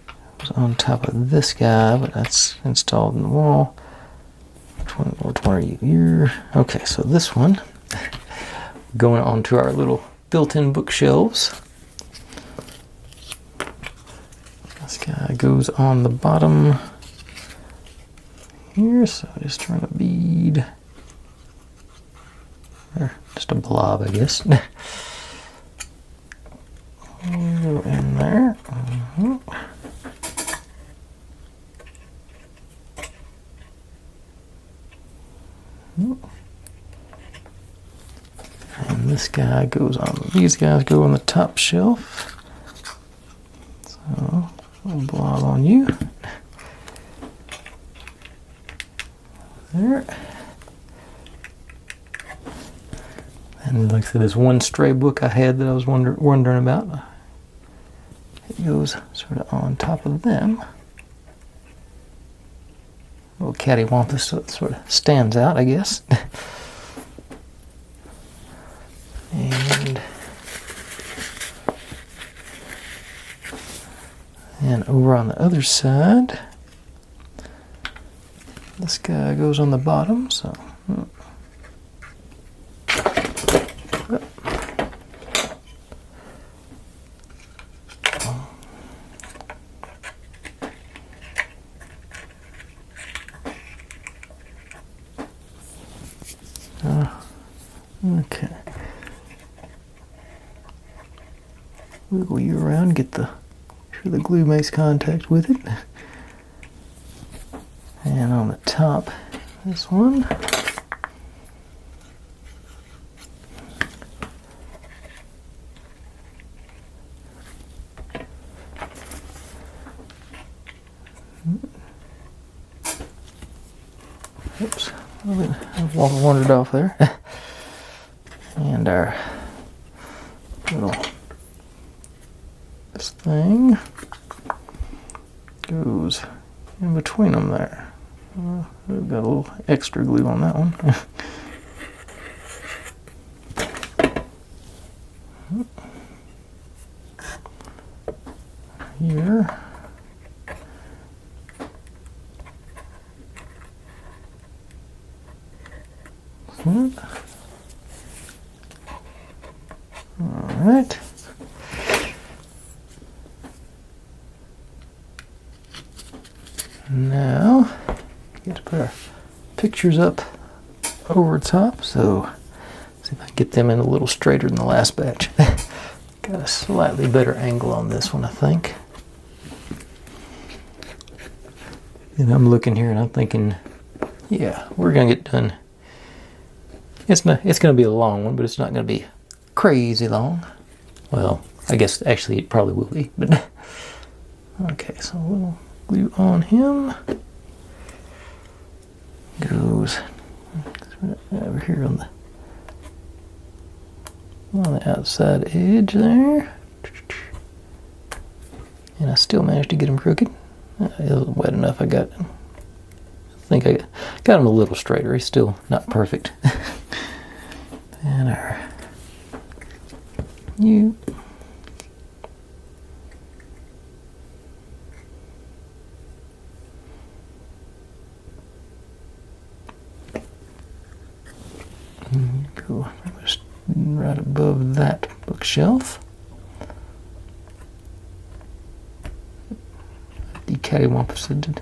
It was on top of this guy, but that's installed in the wall. Which one are you here? Okay, so this one going on to our little built-in bookshelves. This guy goes on the bottom here, so just turn a bead, or just a blob, I guess. Go in there. this guy goes on, these guys go on the top shelf. So, I'll blob on you. There. And like I said, this one stray book I had that I was wondering about. It goes sort of on top of them. A little cattywampus, so it sort of stands out, I guess. And over on the other side, this guy goes on the bottom, so. Okay. Wiggle you around, get the sure the glue makes contact with it. And on the top, this one. Oops, I've wandered off there. And our little, this thing goes in between them there. We've got a little extra glue on that one. Here. Alright. Now, get to put our pictures up over top, so see if I can get them in a little straighter than the last batch. Got a slightly better angle on this one, I think. And I'm looking here and I'm thinking, yeah, we're gonna get done. It's gonna be a long one, but it's not gonna be crazy long. Well, I guess actually it probably will be, but okay, so a little glue on him. Goes over here on the outside edge there. And I still managed to get him crooked. It wasn't wet enough. I think I got him a little straighter. He's still not perfect. And our you. Go right above that bookshelf. The cattywampus did.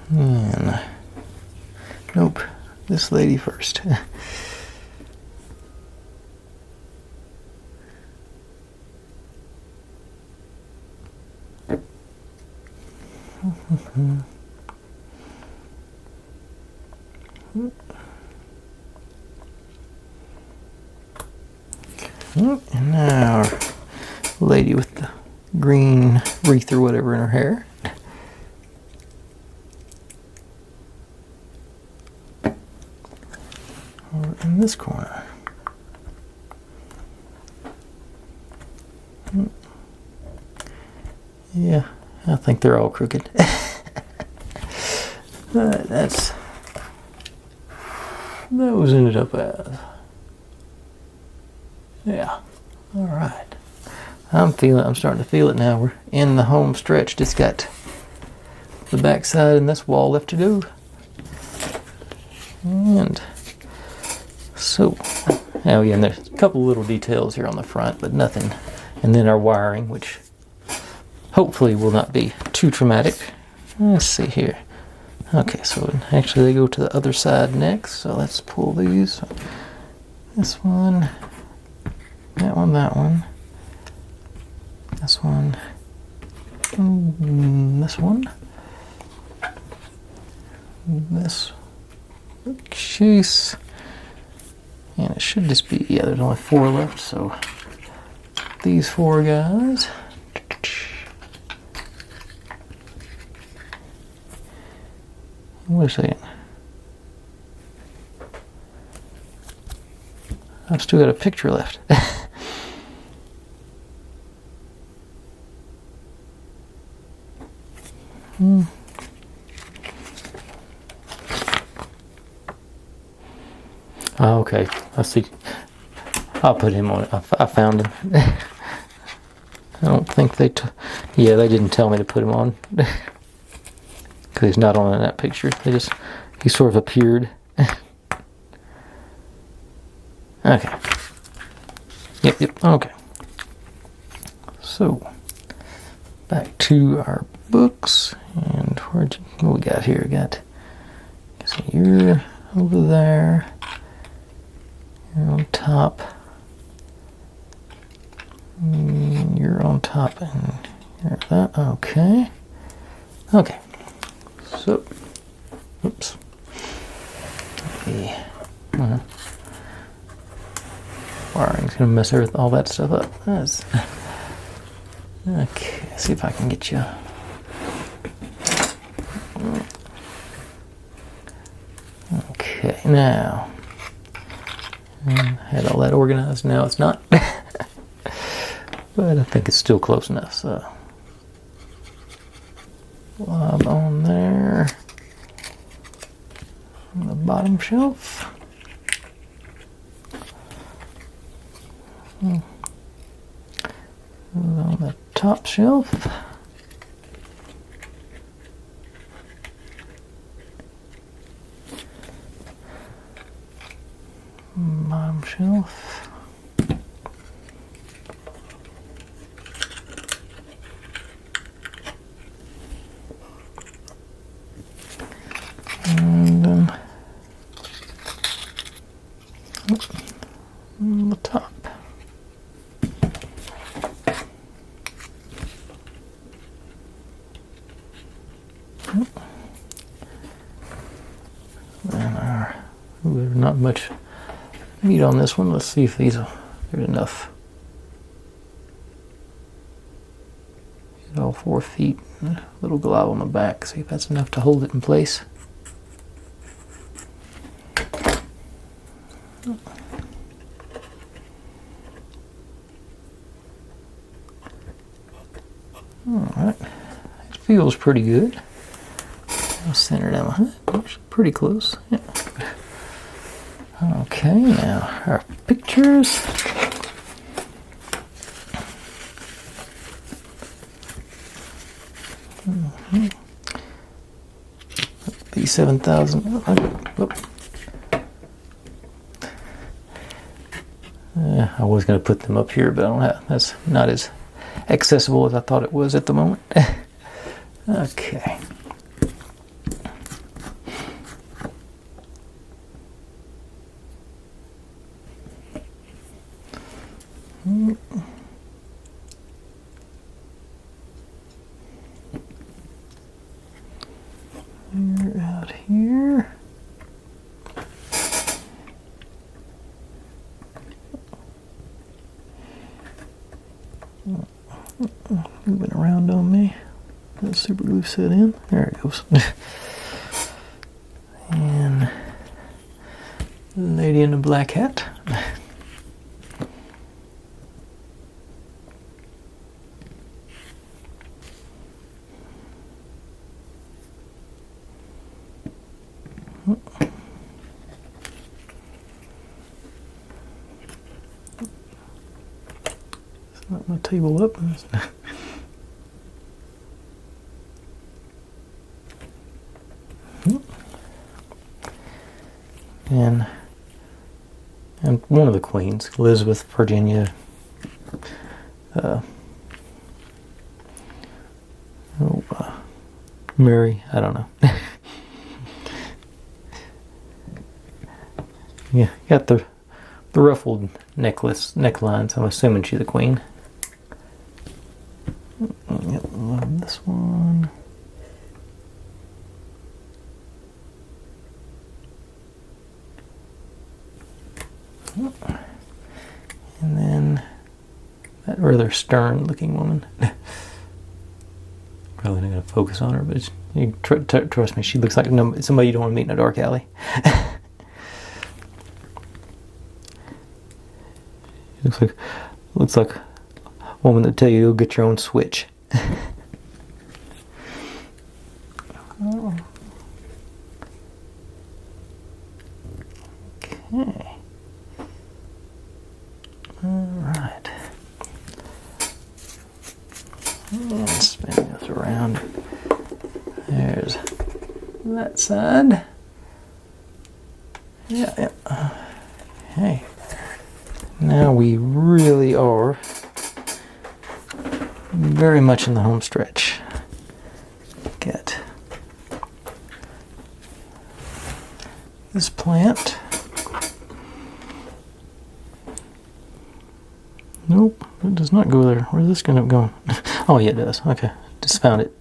And nope, this lady first. And now our lady with the green wreath or whatever in her hair. Over in this corner. Yeah, I think they're all crooked. But those ended up as. Yeah. All right. I'm starting to feel it now. We're in the home stretch. Just got the backside and this wall left to do. And so, oh yeah, and there's a couple little details here on the front, but nothing. And then our wiring, which hopefully will not be too traumatic. Let's see here. Okay, so actually they go to the other side next. So let's pull these. This one. That one, this one, this case, and it should just be, yeah, there's only 4 left, so these 4 guys. Wait a second. I've still got a picture left. Oh, okay, I see. I'll put him on it. I found him. I don't think they yeah, they didn't tell me to put him on. Because he's not on in that picture. He sort of appeared. Okay. Yep, okay. So, back to our books. And what we got here? We got, so you're over there. You're on top. You're on top, and you're that. Okay. Okay. So, oops. Wiring's gonna mess all that stuff up. Okay. See if I can get you. Okay. Now. I had all that organized. Now it's not. But I think it's still close enough. So. Lob on there. On the bottom shelf. On the top shelf. Bottom shelf. And on the top. There's not much meat on this one. Let's see if there's enough. Get all 4 feet. A little glob on the back. See if that's enough to hold it in place. Alright. It feels pretty good. I'll center down the hood. Pretty close. Yeah. Okay, now our pictures. Be 7,000. I was going to put them up here, but I don't have. That's not as accessible as I thought it was at the moment. Okay. You're out here. Moving around on me. That super glue set in. There it goes. And the lady in the black hat. Set my table up. And one of the queens, Elizabeth, Virginia, Mary, I don't know. Yeah, got the ruffled necklines. I'm assuming she's the queen. Yep, this one. And then that rather stern looking woman. Probably not going to focus on her, but you trust me, she looks like somebody you don't want to meet in a dark alley. looks like a woman that tell you to get your own switch. Oh. Okay. All right. And spin this around. There's that side. Yeah. Okay. Now we really are very much in the home stretch. Get this plant. Nope, it does not go there. Where's this going to go? Oh, yeah, it does. Okay, just found it.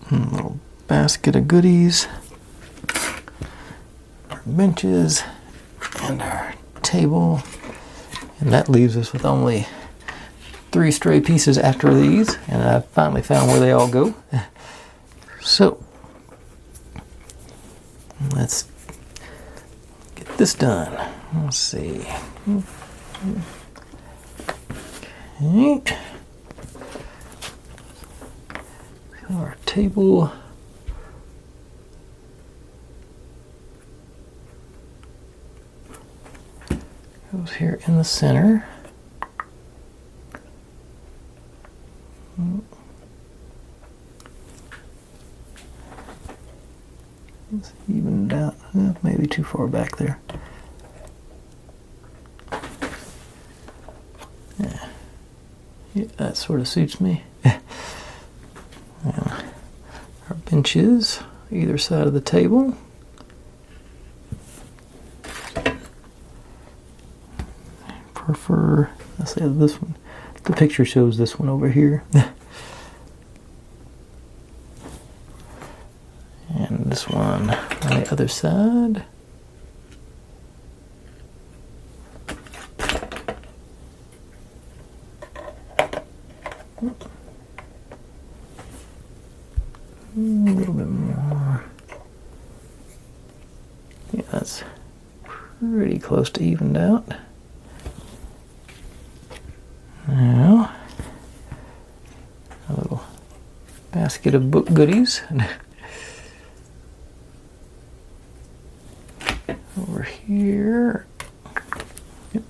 Little basket of goodies. Our benches. And our table. And that leaves us with only 3 stray pieces after these. And I finally found where they all go. So, let's get this done. Let's see. Okay. Our table. Goes here in the center. It's evened out. Maybe too far back there. Yeah, that sort of suits me. Our benches, either side of the table. Prefer, let's say this one. The picture shows this one over here. And this one on the other side. A little bit more. Yeah, that's pretty close to evened out. Now, a little basket of book goodies. Over here. Yep.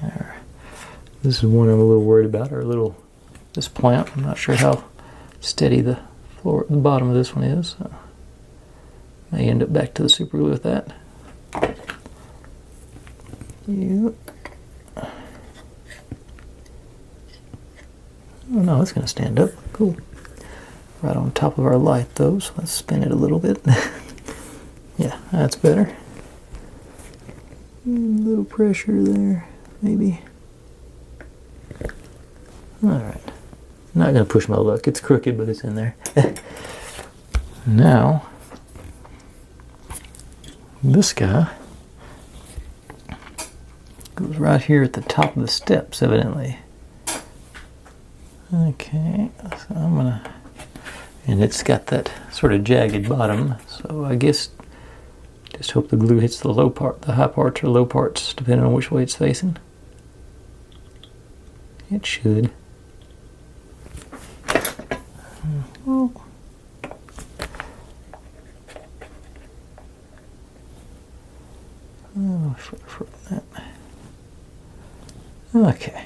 There. This is one I'm a little worried about, this plant. I'm not sure how steady the bottom of this one is. So may end up back to the super glue with that. Yep. Oh no, it's going to stand up. Cool. Right on top of our light though, so let's spin it a little bit. Yeah, that's better. A little pressure there, maybe. Alright. Not going to push my luck. It's crooked, but it's in there. Now, this guy goes right here at the top of the steps, evidently. Okay, so I'm gonna, and it's got that sort of jagged bottom, so I guess just hope the glue hits the low part, the high parts or low parts, depending on which way it's facing. It should. Oh. Oh, for that. Okay.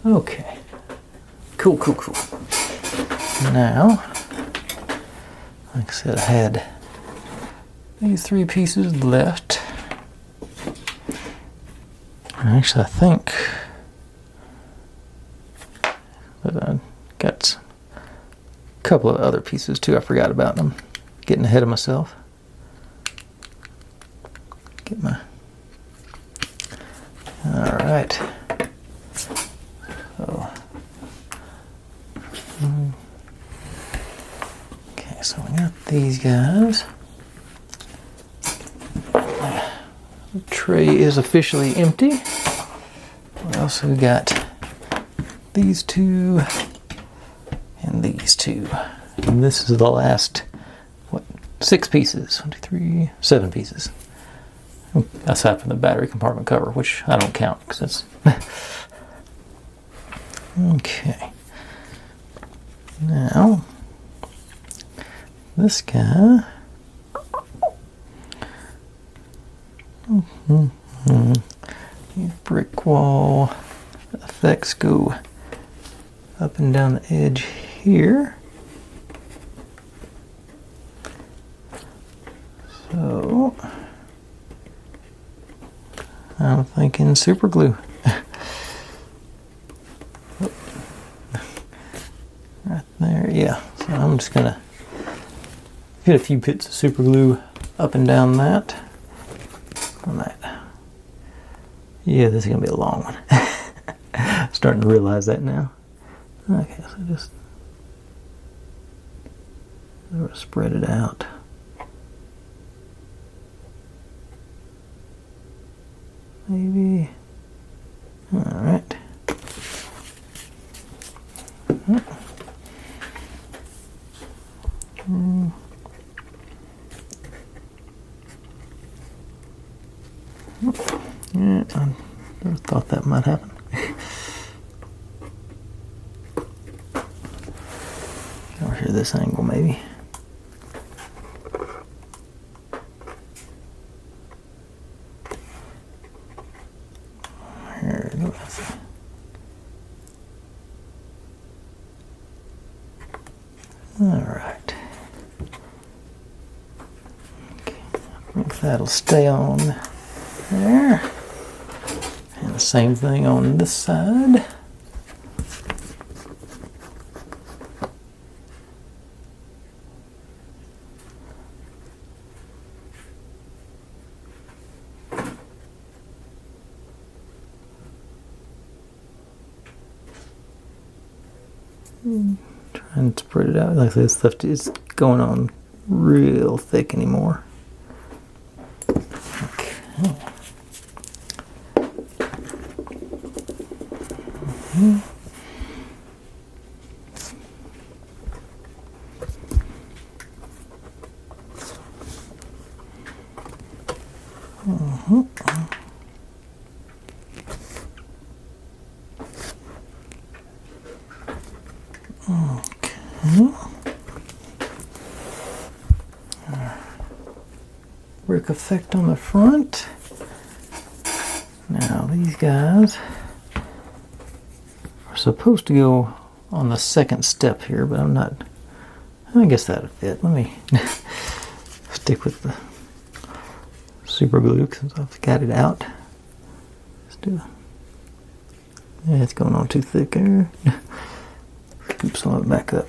Okay. Cool. Now, like I said, I had these 3 pieces left. And actually, I think that I got a couple of other pieces too. I forgot about them. Getting ahead of myself. Get my. All right. guys. The tray is officially empty. We also got these two and these two. And this is the last, 6 pieces. 1, 2, 3, 7 pieces. Aside from the battery compartment cover, which I don't count because it's okay. Now, this guy. Brick wall effects go up and down the edge here. So I'm thinking super glue. Right there, yeah. So I'm just gonna get a few bits of super glue up and down that. On that. Yeah, this is gonna be a long one. Starting to realize that now. Okay, so just sort of spread it out. Maybe. All right. Yeah, I never thought that might happen. Over here, this angle maybe. Here it goes. All right. Okay, I think that'll stay on there. And the same thing on this side. Trying to spread it out. Like this stuff is going on real thick anymore. Okay. Brick effect on the front. Now these guys are supposed to go on the second step here, but I'm not. I guess that'll fit. Let me stick with the super glue since I've got it out. Let's do it. Yeah, it's going on too thick there. Scoop some of it back up.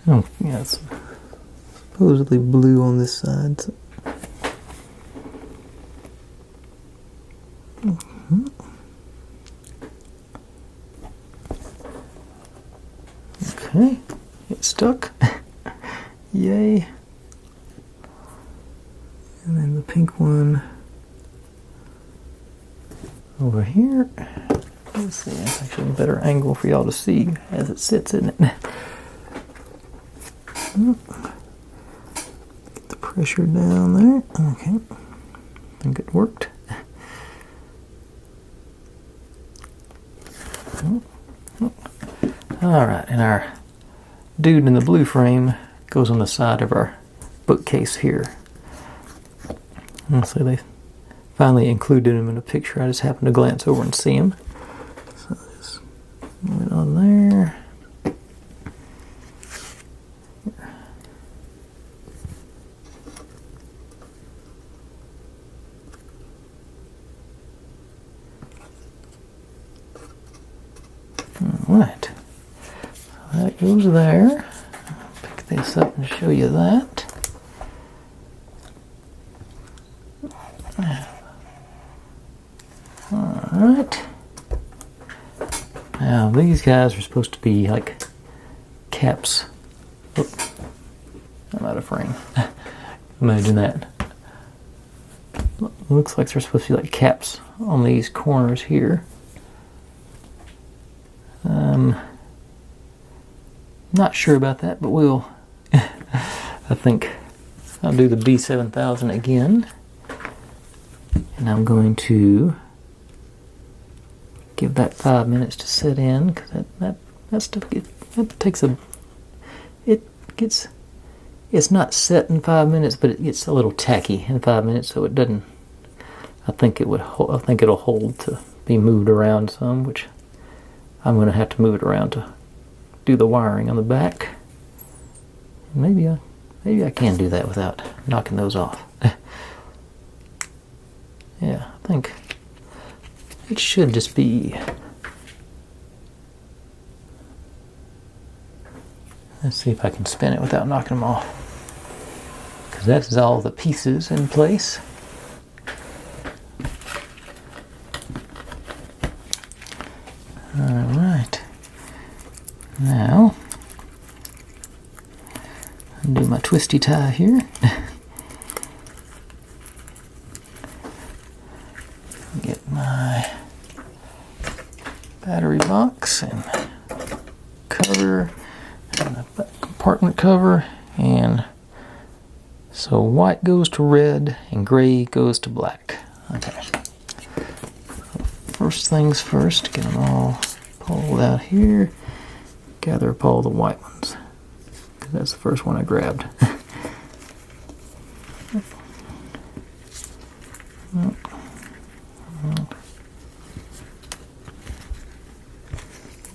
Oh, yeah, it's supposedly blue on this side. So. Okay, it's stuck. Yay. And then the pink one over here. Let's see, that's actually a better angle for y'all to see as it sits, isn't it? Get the pressure down there. Okay, I think it worked. Alright, and our dude in the blue frame goes on the side of our bookcase here. So they finally included him in a picture. I just happened to glance over and see him. So just went on there. Alright. So that goes there. I'll pick this up and show you that. Alright. Now these guys are supposed to be like caps come out of frame. Imagine that. Looks like there's supposed to be like caps on these corners here. Not sure about that, but we'll. I think I'll do the B7000 again, and I'm going to give that 5 minutes to set in, because that stuff that takes a. It's not set in 5 minutes, but it gets a little tacky in 5 minutes, so it doesn't. I think it'll hold to be moved around some, which I'm going to have to move it around to do the wiring on the back. Maybe I can do that without knocking those off. Yeah, I think it should just be. Let's see if I can spin it without knocking them off, because that's all the pieces in place. All right. Now, undo my twisty tie here. Get my battery box and cover and the compartment cover, and so white goes to red and gray goes to black. Okay. First things first, get them all pulled out here. Gather up all the white ones, because that's the first one I grabbed.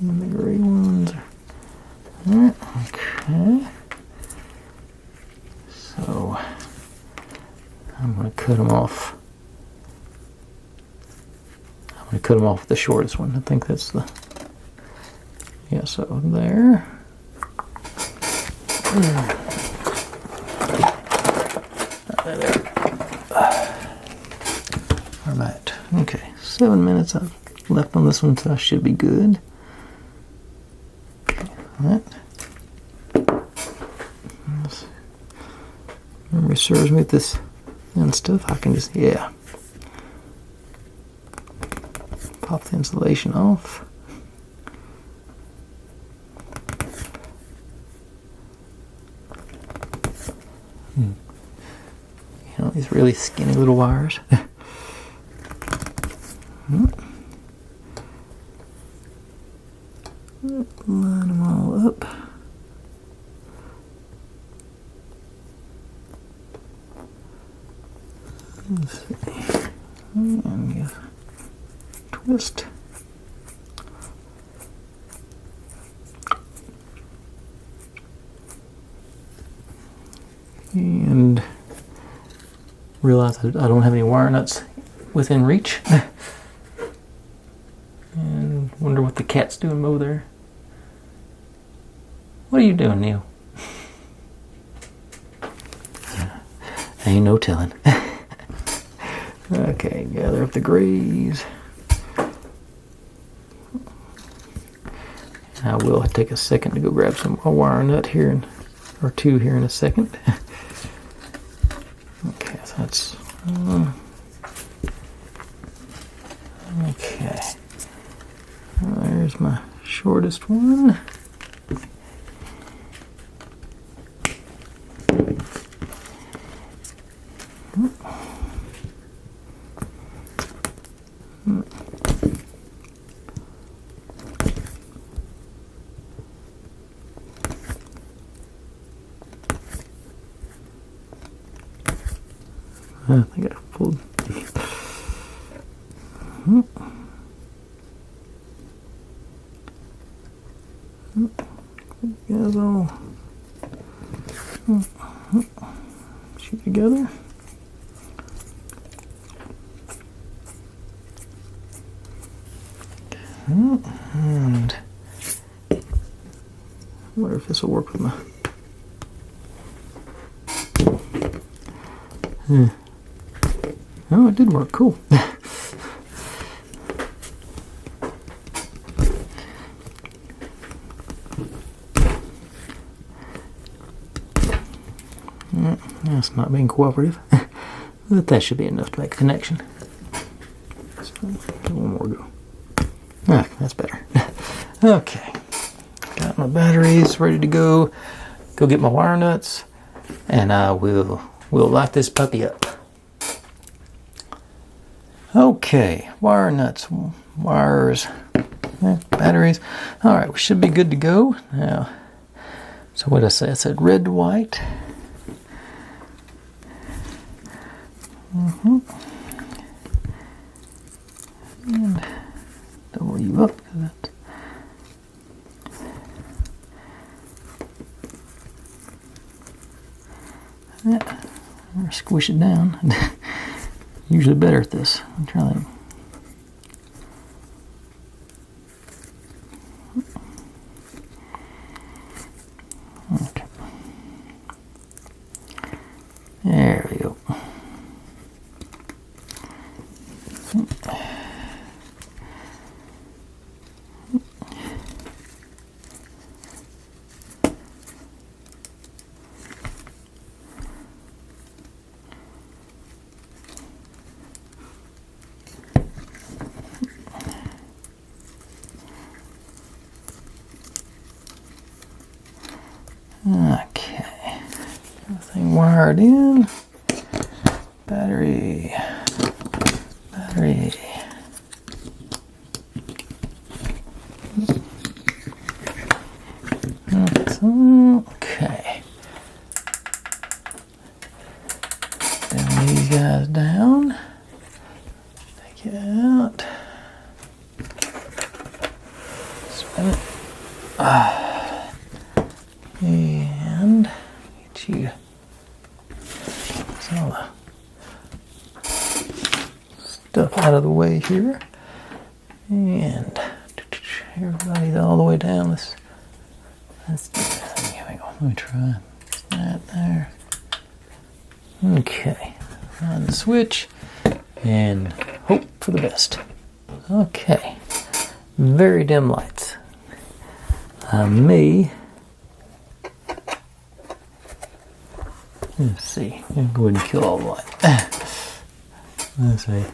And the gray ones. Okay. So I'm going to cut them off. I'm going to cut them off with the shortest one. I think that's the. Yeah, so there. All right. Okay, 7 minutes I've left on this one, so I should be good. Okay, all right. Memory serves me with this and stuff. I can just, yeah. Pop the insulation off. You know, these really skinny little wires. Line them all up. Let's see. And yeah, twist. And realize I don't have any wire nuts within reach. And wonder what the cat's doing over there. What are you doing, Neil? Ain't no telling. Okay, gather up the grays. I will take a second to go grab a wire nut here, or two here in a second. Okay, so that's okay. There's my shortest one. I think I pulled. You guys all shoot together. And I wonder if this will work with my. Oh, it did work. Cool. not being cooperative. But that should be enough to make a connection. So, one more go. Ah, that's better. Okay. Got my batteries ready to go. Go get my wire nuts, and we'll light this puppy up. Okay, wire nuts, wires, batteries. All right, we should be good to go now. So what did I say? I said red to white. And double you up. Yeah, or squish it down. Usually better at this. I'm trying to. Okay. There we go. Okay, everything wired in. Battery. Okay. Bring these guys down. Take it out. Spin it. And get you some of the stuff out of the way here. And everybody's all the way down. Here we go. Let me try that there. Okay. Find the switch and hope for the best. Okay. Very dim lights. Let's see. I'm going to go ahead and kill all the light. Let's see.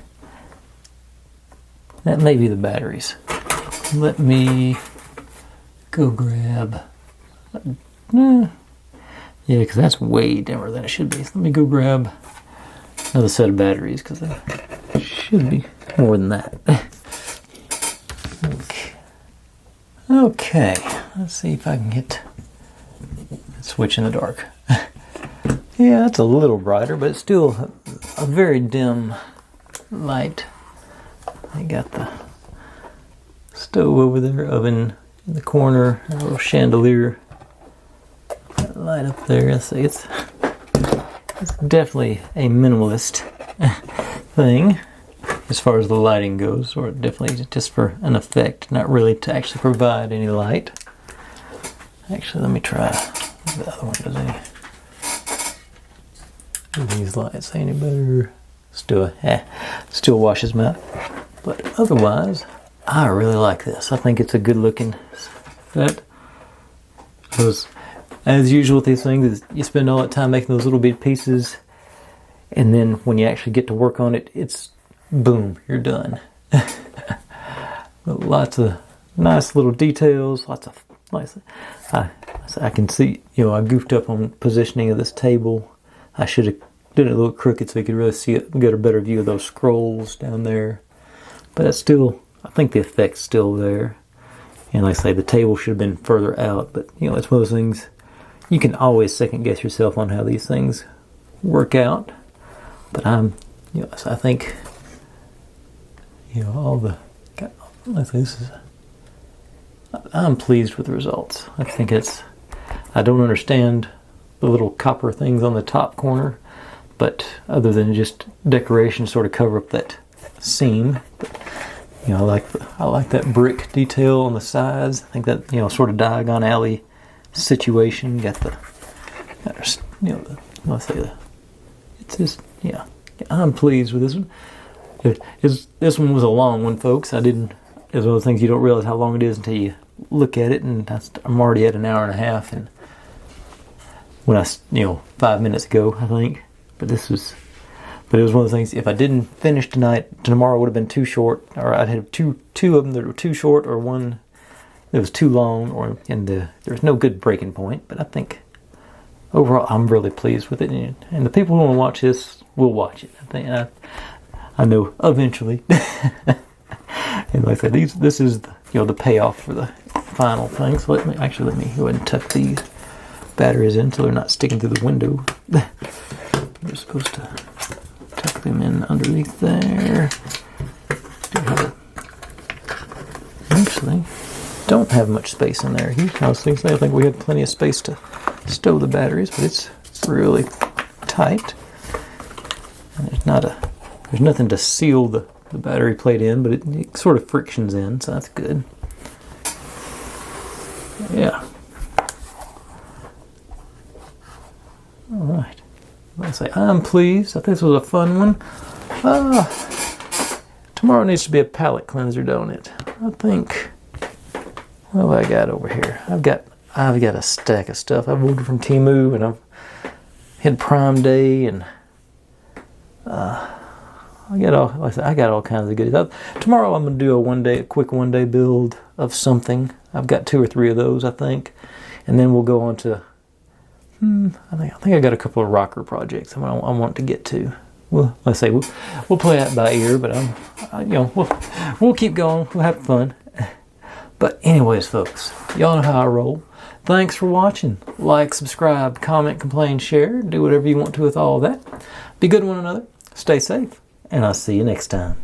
That may be the batteries. Let me go grab. Yeah, because that's way dimmer than it should be. So let me go grab another set of batteries because there should be more than that. Okay. Let's see if I can get a switch in the dark. Yeah, that's a little brighter, but it's still a very dim light. I got the stove over there, oven in the corner, a little chandelier. That light up there. Let's see, it's definitely a minimalist thing as far as the lighting goes, or definitely just for an effect, not really to actually provide any light. Actually, let me try the other one. Does any? These lights any better? Still washes them out. But otherwise, I really like this. I think it's a good looking set. Because as usual with these things, you spend all that time making those little bit pieces, and then when you actually get to work on it, it's boom, you're done. Lots of nice little details. I can see, I goofed up on positioning of this table. I should have done it a little crooked so you could really see it, get a better view of those scrolls down there. But it's still, I think the effect's still there. And like I say, the table should have been further out. But, it's one of those things, you can always second guess yourself on how these things work out. But so I think, I'm pleased with the results. I think I don't understand the little copper things on the top corner, but other than just decoration, sort of cover up that seam. But, I like that brick detail on the sides. I think that sort of Diagon Alley situation. I'm pleased with this one. This one was a long one, folks. It's one of those things you don't realize how long it is until you look at it, and I'm already at an hour and a half, and when 5 minutes ago, I think. But it was one of the things, if I didn't finish tonight, tomorrow would have been too short, or I'd have two of them that were too short, or one that was too long, there's no good breaking point. But I think overall I'm really pleased with it, and the people who want to watch this will watch it. I know eventually. And like I said, this is the payoff for the final thing. So let me go ahead and tuck these batteries in so they're not sticking through the window. We're supposed to tuck them in underneath there. Actually, don't have much space in there. I think we had plenty of space to stow the batteries, but it's really tight. And there's nothing to seal the battery plate in, but it sort of frictions in, so that's good. Yeah. All right. I'm pleased. I think this was a fun one. Tomorrow needs to be a palette cleanser, don't it? I think. What have I got over here? I've got a stack of stuff I've ordered from Temu, and I've had Prime Day, and I got all kinds of goodies. Tomorrow I'm gonna do a quick one day build of something. I've got 2 or 3 of those, I think, and then we'll go on to. I think I got a couple of rocker projects I want to get to. Well, we'll play that by ear, but we'll keep going. We'll have fun. But anyways, folks, y'all know how I roll. Thanks for watching. Like, subscribe, comment, complain, share. Do whatever you want to with all of that. Be good to one another. Stay safe. And I'll see you next time.